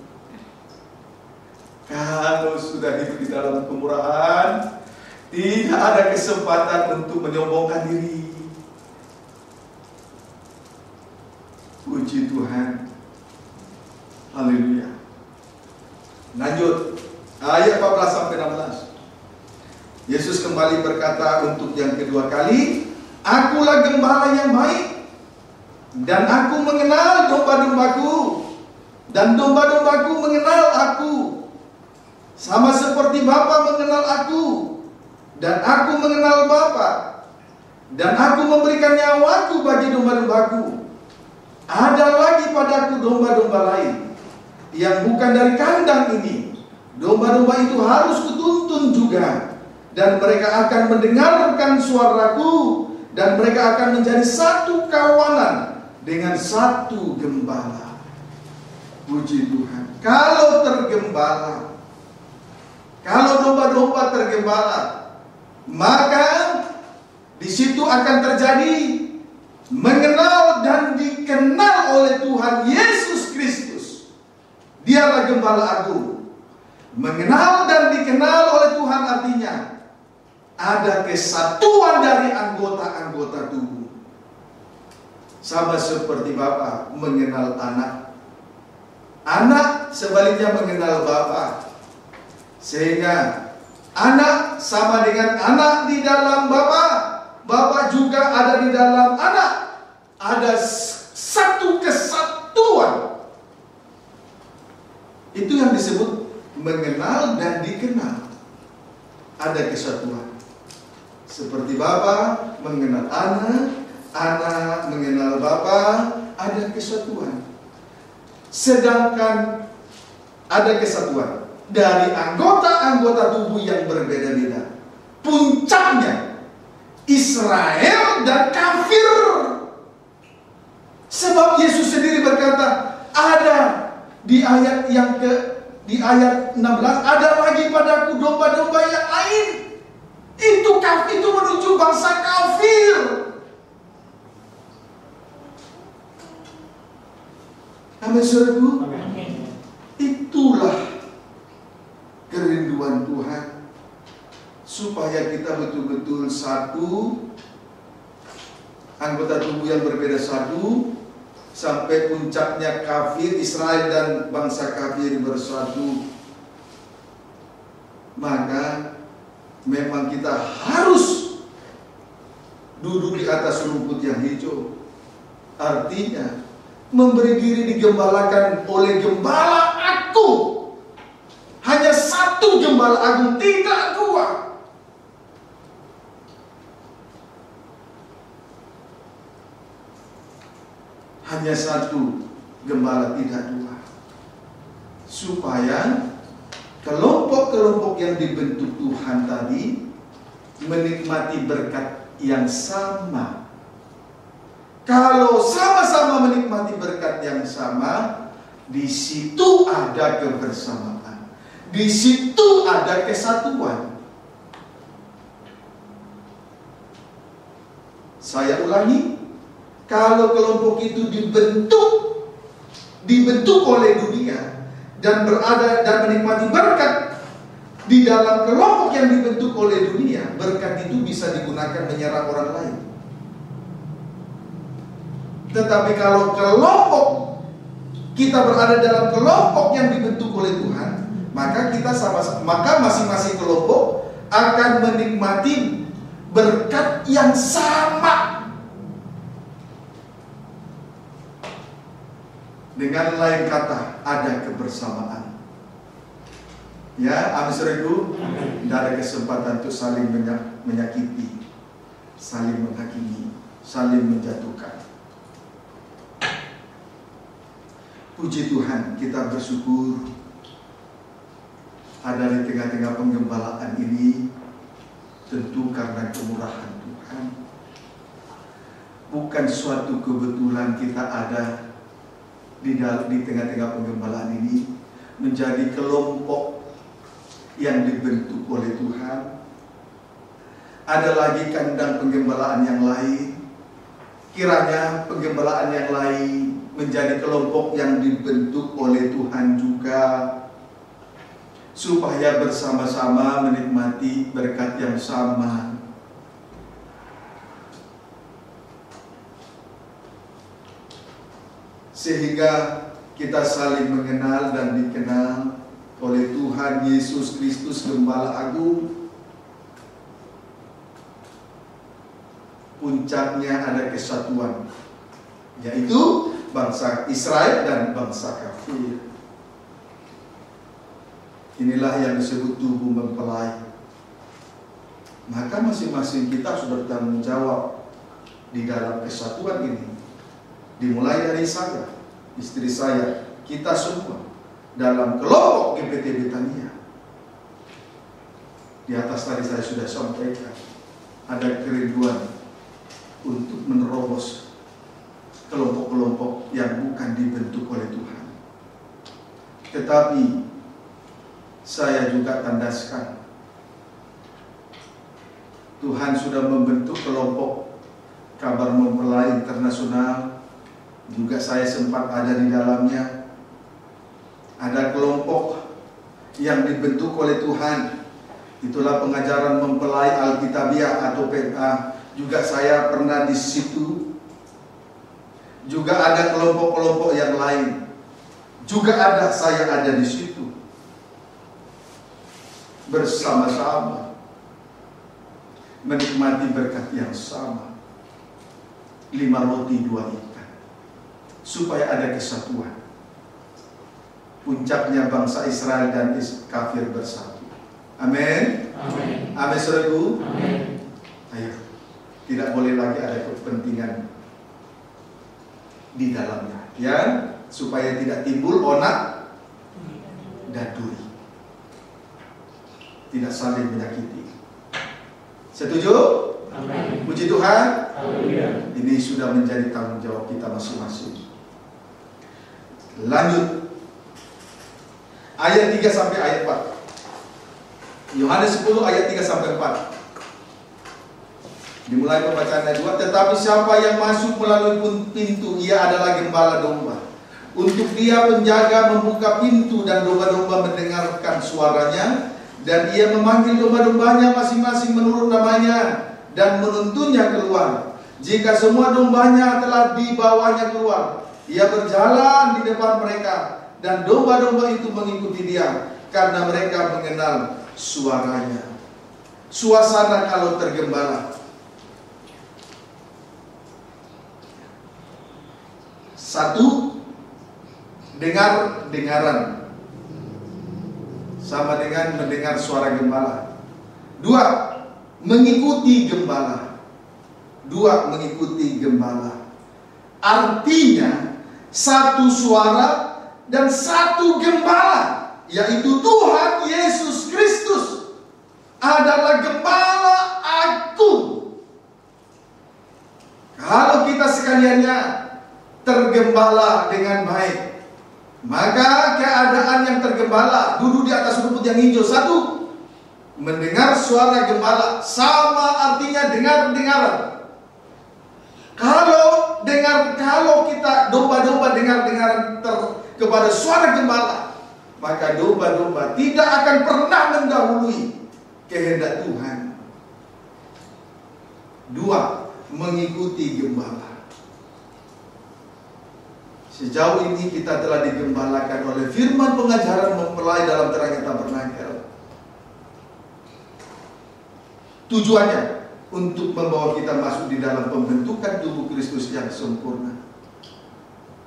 Kalau sudah hidup di dalam kemurahan, tidak ada kesempatan untuk menyombongkan diri. Puji Tuhan. Haleluya. Lanjut. Ayat 14 sampai 16. Yesus kembali berkata untuk yang kedua kali, Akulah gembala yang baik, dan aku mengenal domba-dombaku, dan domba-dombaku mengenal aku, sama seperti Bapa mengenal aku, dan aku mengenal Bapa, dan aku memberikan nyawaku bagi domba-dombaku. Ada lagi padaku domba-domba lain yang bukan dari kandang ini. Domba-domba itu harus kutuntun juga, dan mereka akan mendengarkan suaraku, dan mereka akan menjadi satu kawanan dengan satu gembala. Puji Tuhan. Kalau tergembala, kalau domba-domba tergembala, maka di situ akan terjadi mengenal dan dikenal oleh Tuhan Yesus Kristus. Dialah Gembala Agung. Mengenal dan dikenal oleh Tuhan artinya ada kesatuan dari anggota-anggota tubuh. Sama seperti Bapa mengenal anak. Anak sebaliknya mengenal Bapa. Sehingga anak sama dengan anak di dalam Bapa. Bapa juga ada di dalam anak. Ada satu kesatuan. Itu yang disebut mengenal dan dikenal. Ada kesatuan. Seperti Bapa mengenal anak, anak mengenal Bapa, ada kesatuan. Sedangkan ada kesatuan dari anggota-anggota tubuh yang berbeda-beda. Puncaknya Israel dan kafir. Sebab Yesus sendiri berkata, ada di ayat 16, ada lagi padaku domba-domba yang lain. Itu menuju bangsa kafir. Amin, saudaraku. Itulah kerinduan Tuhan, supaya kita betul-betul satu, anggota tubuh yang berbeda satu, sampai puncaknya kafir, Israel dan bangsa kafir bersatu. Maka memang kita harus duduk di atas rumput yang hijau. Artinya memberi diri digembalakan oleh Gembala Agung. Hanya satu Gembala Agung, tidak dua. Hanya satu Gembala, tidak dua. Supaya kelompok-kelompok yang dibentuk Tuhan tadi menikmati berkat yang sama. Kalau sama-sama menikmati berkat yang sama, di situ ada kebersamaan, di situ ada kesatuan. Saya ulangi, kalau kelompok itu dibentuk oleh dunia dan berada dan menikmati berkat di dalam kelompok yang dibentuk oleh dunia, berkat itu bisa digunakan menyerang orang lain. Tetapi kalau kelompok kita berada dalam kelompok yang dibentuk oleh Tuhan, maka maka masing-masing kelompok akan menikmati berkat yang sama. Dengan lain kata, ada kebersamaan. Ya, amin, saudaraku. Tidak ada kesempatan untuk saling menyakiti, saling menghakimi, saling menjatuhkan. Puji Tuhan, kita bersyukur ada di tengah-tengah penggembalaan ini, tentu karena kemurahan Tuhan. Bukan suatu kebetulan kita ada di tengah-tengah penggembalaan ini, menjadi kelompok yang dibentuk oleh Tuhan. Ada lagi kandang penggembalaan yang lain. Kiranya penggembalaan yang lain menjadi kelompok yang dibentuk oleh Tuhan juga, supaya bersama-sama menikmati berkat yang sama. Sehingga kita saling mengenal dan dikenal oleh Tuhan Yesus Kristus Gembala Agung. Puncaknya ada kesatuan, yaitu bangsa Israel dan bangsa kafir. Inilah yang disebut tubuh mempelai. Maka masing-masing kita sudah bertanggung jawab di dalam kesatuan ini. Dimulai dari saya, istri saya, kita semua dalam kelompok GPT Betania. Di atas tadi saya sudah sampaikan, ada kerinduan untuk menerobos kelompok-kelompok yang bukan dibentuk oleh Tuhan. Tetapi saya juga tandaskan, Tuhan sudah membentuk kelompok kabar mempelai internasional, juga saya sempat ada di dalamnya. Ada kelompok yang dibentuk oleh Tuhan, itulah pengajaran mempelai Alkitabiah atau PMA. Juga saya pernah di situ. Juga ada kelompok-kelompok yang lain. Juga saya ada di situ. Bersama-sama menikmati berkat yang sama. 5 roti 2 ikan. Supaya ada kesatuan. Puncaknya bangsa Israel dan kafir bersatu. Amin. Amin. Amin, saudaraku. Amin. Ayo, tidak boleh lagi ada kepentingan di dalamnya, ya, supaya tidak timbul onak dan duri, tidak saling menyakiti. Setuju? Amin. Puji Tuhan. Haleluya. Ini sudah menjadi tanggung jawab kita masing-masing. Lanjut. Ayat 3 sampai ayat 4. Yohanes 10 ayat 3 sampai 4. Dimulai pembacaan ayat 2. Tetapi siapa yang masuk melalui pintu, ia adalah gembala domba. Untuk dia penjaga membuka pintu dan domba-domba mendengarkan suaranya. Dan ia memanggil domba-dombanya masing-masing menurut namanya dan menuntunnya keluar. Jika semua dombanya telah dibawanya keluar, ia berjalan di depan mereka. Dan domba-domba itu mengikuti dia karena mereka mengenal suaranya. Suasana kalau tergembala. Satu, dengaran. Sama dengan mendengar suara gembala. 2, mengikuti gembala. 2, mengikuti gembala. Artinya, satu suara dan satu gembala, yaitu Tuhan Yesus Kristus adalah gembala agung. Kalau kita sekaliannya tergembala dengan baik, maka keadaan yang tergembala duduk di atas rumput yang hijau. 1, mendengar suara gembala, sama artinya dengaran. Kalau kita domba-domba dengar-dengaran kepada suara gembala, maka domba-domba tidak akan pernah mendahului kehendak Tuhan. 2, mengikuti gembala. Sejauh ini kita telah digembalakan oleh firman pengajaran mempelai dalam terangnya tabernakel. Tujuannya untuk membawa kita masuk di dalam pembentukan tubuh Kristus yang sempurna.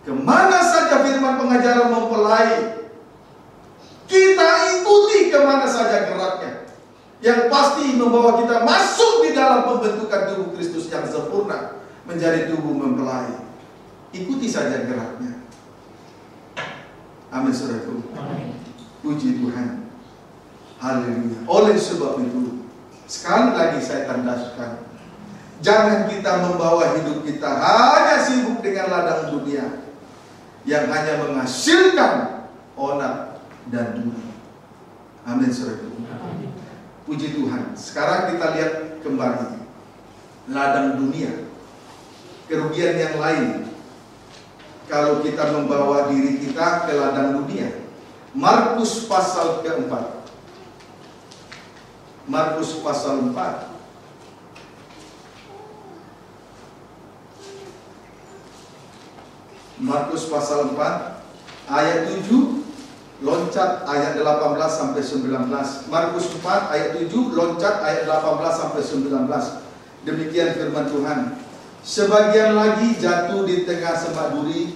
Kemana saja firman pengajaran mempelai, kita ikuti kemana saja geraknya. Yang pasti membawa kita masuk di dalam pembentukan tubuh Kristus yang sempurna, menjadi tubuh mempelai. Ikuti saja geraknya. Amin, saudaraku. Puji Tuhan. Haleluya. Oleh sebab itu, sekali lagi saya tandaskan, jangan kita membawa hidup kita hanya sibuk dengan ladang dunia yang hanya menghasilkan onak dan duri. Amin, saudaraku. Puji Tuhan. Sekarang kita lihat kembali ladang dunia, kerugian yang lain kalau kita membawa diri kita ke ladang dunia. Markus pasal keempat. Markus pasal 4. Markus pasal 4 ayat 7 loncat ayat 18 sampai 19. Markus 4 ayat 7 loncat ayat 18 sampai 19. Demikian firman Tuhan. Sebagian lagi jatuh di tengah semak duri,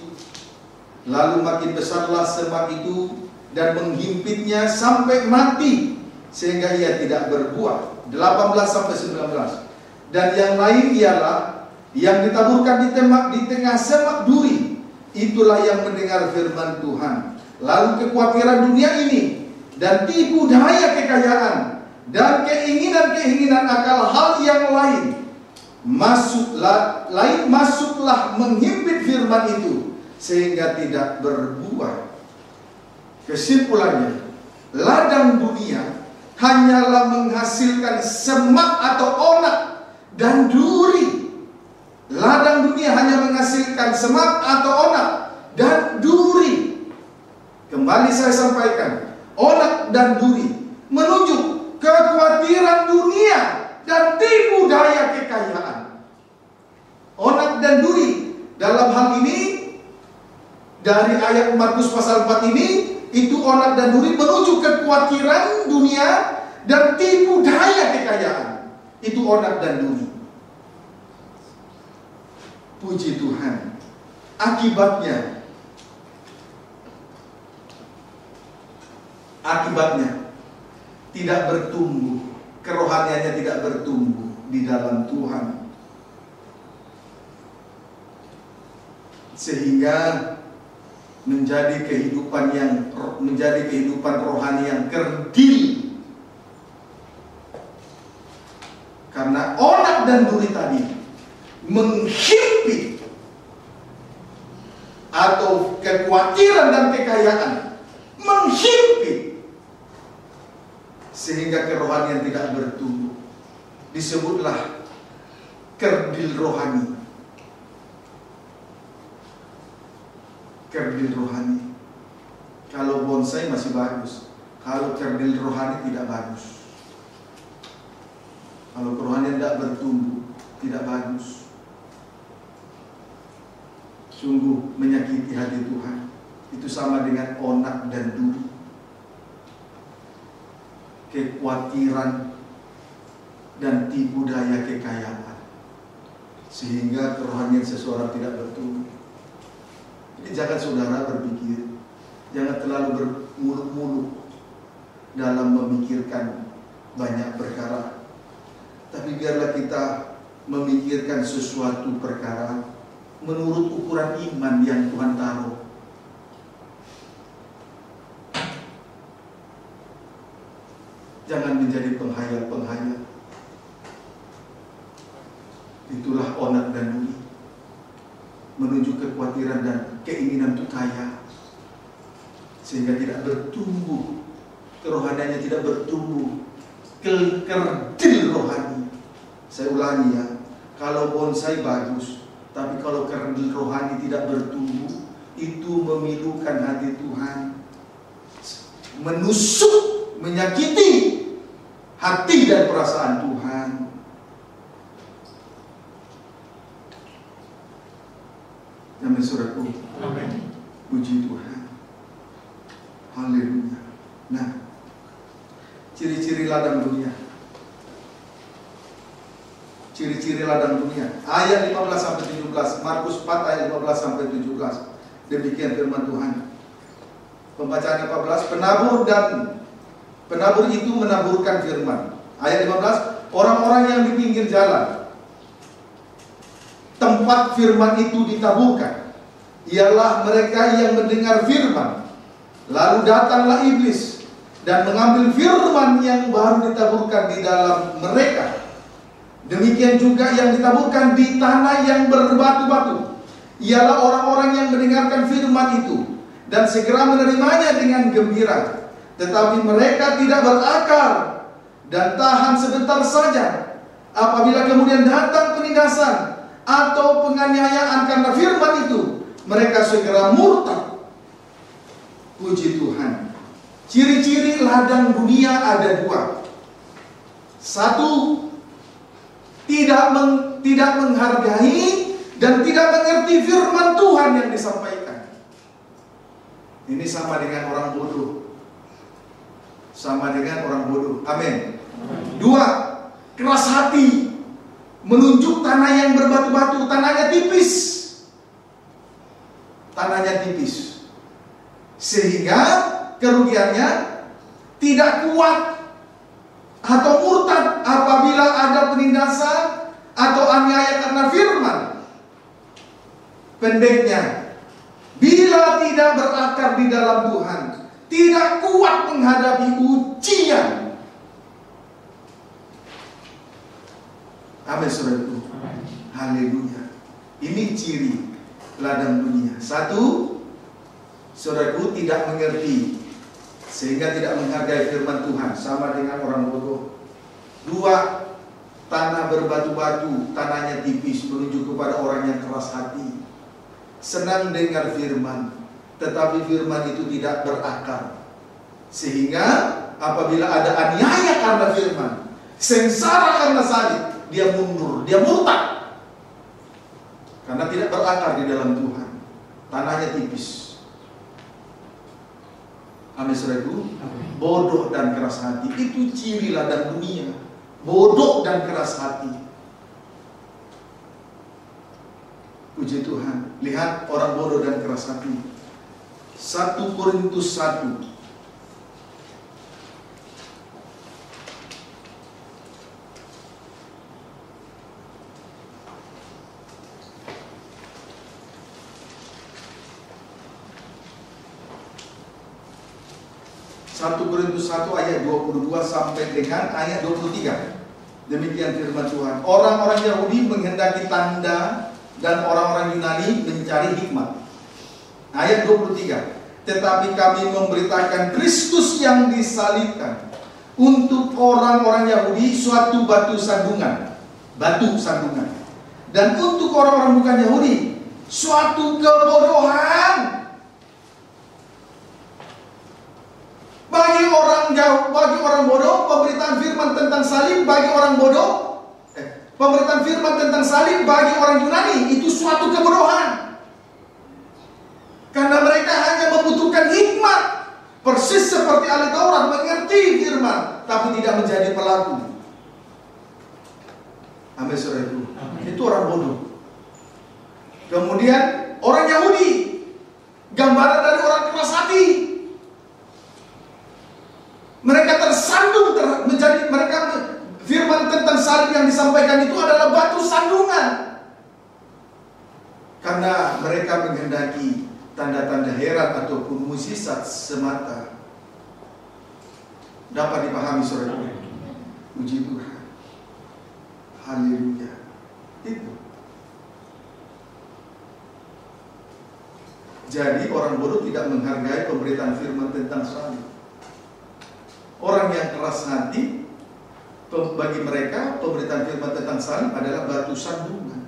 lalu makin besarlah semak itu dan menghimpitnya sampai mati, sehingga ia tidak berbuah. 18 sampai 19. Dan yang lain ialah yang ditaburkan di tengah semak duri. Itulah yang mendengar firman Tuhan, lalu kekhawatiran dunia ini dan tipu daya kekayaan dan keinginan-keinginan akal hal yang lain masuklah menghimpit firman itu sehingga tidak berbuah. Kesimpulannya, ladang dunia hanyalah menghasilkan semak atau onak dan duri. Ladang dunia hanya menghasilkan semak atau onak dan duri. Kembali saya sampaikan, onak dan duri menunjuk kekhawatiran dunia dan tipu daya kekayaan. Onak dan duri dalam hal ini dari ayat Markus pasal 4 ini, itu onak dan duri menuju kekhawatiran dunia dan tipu daya kekayaan. Itu onak dan duri. Puji Tuhan. Akibatnya tidak bertumbuh, kerohaniannya tidak bertumbuh di dalam Tuhan, sehingga menjadi kehidupan rohani yang kerdil. Karena onak dan duri tadi menghimpit, atau kekhawatiran dan kekayaan menghimpit, sehingga kerohanian tidak bertumbuh. Disebutlah kerdil rohani. Kerdil rohani. Kalau bonsai masih bagus, kalau kerdil rohani tidak bagus. Kalau kerohanian tidak bertumbuh, tidak bagus. Sungguh menyakiti hati Tuhan. Itu sama dengan onak dan duri. Kekhawatiran dan tipu daya kekayaan, sehingga kerohanian seseorang tidak bertumbuh. Jadi jangan saudara berpikir, jangan terlalu bermuluk-muluk dalam memikirkan banyak perkara. Tapi biarlah kita memikirkan sesuatu perkara menurut ukuran iman yang Tuhan taruh. Jangan menjadi penghayal-penghayal. Itulah onak dan duri, menuju kekhawatiran dan keinginan untuk kaya, sehingga tidak bertumbuh, kerohaniannya tidak bertumbuh, kerdil rohani. Saya ulangi ya, kalau bonsai bagus, tapi kalau kerdil rohani tidak bertumbuh, itu memilukan hati Tuhan, menusuk, menyakiti hati dan perasaan Tuhan. Amin, saudaraku. Amin. Puji Tuhan. Haleluya. Nah, ciri-ciri ladang dunia. Ciri-ciri ladang dunia. Ayat 15 sampai 17. Markus 4 ayat 15 sampai 17. Demikian firman Tuhan. Pembacaan 14, penabur itu menaburkan firman. Ayat 15, orang-orang yang di pinggir jalan, tempat firman itu ditaburkan, ialah mereka yang mendengar firman. Lalu datanglah iblis dan mengambil firman yang baru ditaburkan di dalam mereka. Demikian juga yang ditaburkan di tanah yang berbatu-batu, ialah orang-orang yang mendengarkan firman itu dan segera menerimanya dengan gembira. Tetapi mereka tidak berakar dan tahan sebentar saja. Apabila kemudian datang penindasan atau penganiayaan karena firman itu, mereka segera murtad. Puji Tuhan. Ciri-ciri ladang dunia ada dua. Satu, tidak menghargai dan tidak mengerti firman Tuhan yang disampaikan. Ini sama dengan orang bodoh. Sama dengan orang bodoh. Amin. Dua, keras hati, menunjuk tanah yang berbatu-batu, tanahnya tipis. Tanahnya tipis. Sehingga kerugiannya tidak kuat atau murtad apabila ada penindasan atau aniaya karena firman. Pendeknya, bila tidak berakar di dalam Tuhan, tidak kuat menghadapi ujian. Amin, saudaraku. Haleluya. Ini ciri ladang dunia. Satu, saudaraku, tidak mengerti sehingga tidak menghargai firman Tuhan, sama dengan orang bodoh. 2, tanah berbatu-batu, tanahnya tipis, menunjuk kepada orang yang keras hati. Senang dengar firman, tetapi firman itu tidak berakar. Sehingga apabila ada aniaya karena firman, sengsara karena salib, dia mundur, dia murtad. Karena tidak berakar di dalam Tuhan. Tanahnya tipis. Amin, saudaraku. Bodoh dan keras hati, itu ciri ladang dunia. Bodoh dan keras hati. Puji Tuhan. Lihat orang bodoh dan keras hati. 1 Korintus 1. 1 Korintus 1 ayat 22 sampai dengan ayat 23. Demikian firman Tuhan. Orang-orang Yahudi menghendaki tanda dan orang-orang Yunani mencari hikmat. Ayat 23. Tetapi kami memberitakan Kristus yang disalibkan. Untuk orang-orang Yahudi suatu batu sandungan. Batu sandungan. Dan untuk orang-orang bukan Yahudi suatu kebodohan. Bagi orang bodoh, pemberitaan firman tentang salib bagi orang bodoh, pemberitaan firman tentang salib bagi orang Yunani itu suatu kebodohan. Karena mereka hanya membutuhkan hikmat, persis seperti ahli Taurat mengerti firman, tapi tidak menjadi pelaku. Amin, saudaraku. Itu orang bodoh. Kemudian orang Yahudi, gambaran dari orang keras hati. Mereka tersandung menjadi firman tentang salib yang disampaikan itu adalah batu sandungan. Karena mereka menghendaki tanda-tanda heran ataupun mukjizat semata. Dapat dipahami, saudara? Puji Tuhan. Haleluya. Itu. Jadi orang bodoh tidak menghargai pemberitaan firman tentang salib. Orang yang keras hati, bagi mereka pemberitaan firman tentang salib adalah batu sandungan.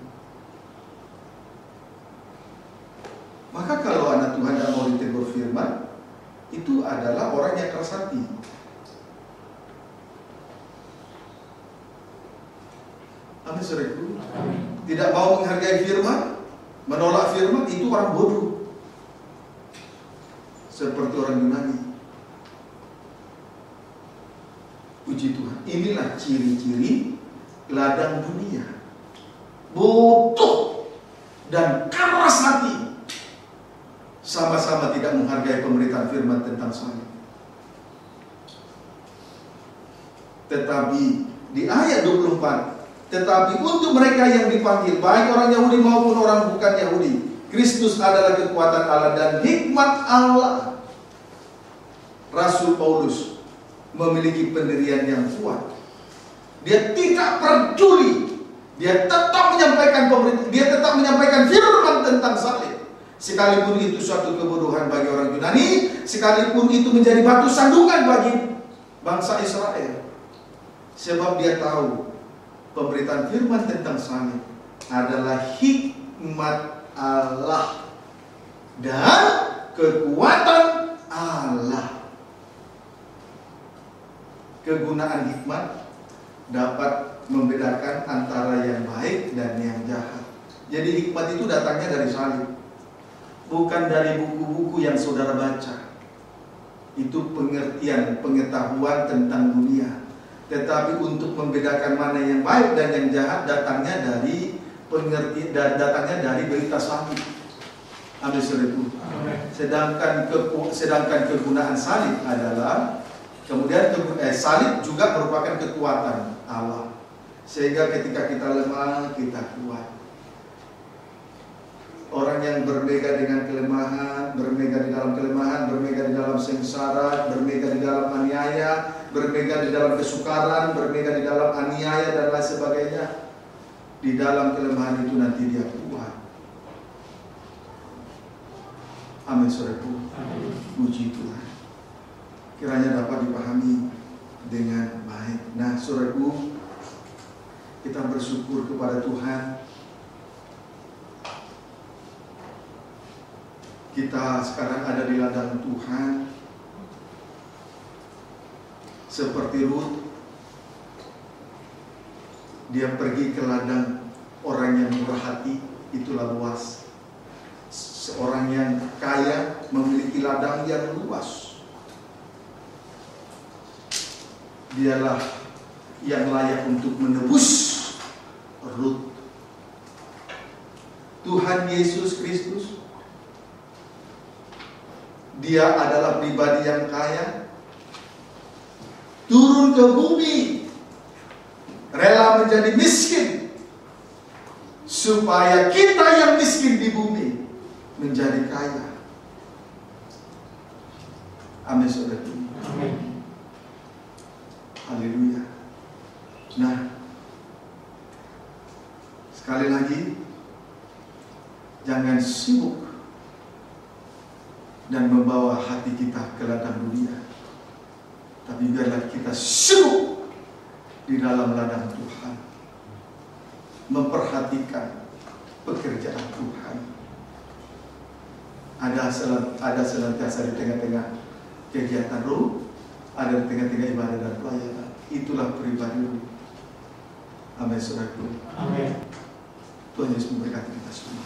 Maka kalau anak Tuhan tidak mau ditegur firman, itu adalah orang yang keras hati. Amin, saudaraku. Tidak mau menghargai firman, menolak firman, itu orang bodoh. Seperti orang Yunani. Puji Tuhan. Inilah ciri-ciri ladang dunia. Bodoh dan keras hati. Sama-sama tidak menghargai pemberitaan firman tentang salib. Tetapi di ayat 24, tetapi untuk mereka yang dipanggil, baik orang Yahudi maupun orang bukan Yahudi, Kristus adalah kekuatan Allah dan hikmat Allah. Rasul Paulus memiliki pendirian yang kuat. Dia tidak peduli. Dia tetap menyampaikan firman tentang salib. Sekalipun itu suatu kebodohan bagi orang Yunani, sekalipun itu menjadi batu sandungan bagi bangsa Israel. Sebab dia tahu pemberitaan firman tentang salib adalah hikmat Allah dan kekuatan Allah. Kegunaan hikmat dapat membedakan antara yang baik dan yang jahat. Jadi hikmat itu datangnya dari salib, bukan dari buku-buku yang saudara baca. Itu pengertian, pengetahuan tentang dunia. Tetapi untuk membedakan mana yang baik dan yang jahat datangnya dari berita salib. Amin, saudaraku. Sedangkan kegunaan salib adalah salib juga merupakan kekuatan Allah. Sehingga ketika kita lemah, kita kuat. Orang yang bermegah dengan kelemahan, bermegah di dalam kelemahan, bermegah di dalam sengsara, bermegah di dalam aniaya, bermegah di dalam kesukaran, bermegah di dalam aniaya dan lain sebagainya. Di dalam kelemahan itu nanti dia kuat. Amin, saudaraku. Puji Tuhan. kiranya dapat dipahami dengan baik. Nah, saudaraku, kita bersyukur kepada Tuhan. Kita sekarang ada di ladang Tuhan. Seperti Ruth, dia pergi ke ladang orang yang murah hati, itulah luas. Seorang yang kaya memiliki ladang yang luas. Dialah yang layak untuk menebus Ruth. Tuhan Yesus Kristus, Dia adalah pribadi yang kaya, turun ke bumi, rela menjadi miskin, supaya kita yang miskin di bumi menjadi kaya. Amin, saudara. Amin. Haleluya. Nah, sekali lagi, jangan sibuk dan membawa hati kita ke ladang dunia, tapi biarlah kita sibuk di dalam ladang Tuhan, memperhatikan pekerjaan Tuhan. Ada senantiasa di tengah-tengah kegiatan roh, ada di tengah-tengah ibadah dan pelayanan. Itulah pribadi roh. Amin, saudaraku. Amin. Tuhan Yesus memberkati kita semua.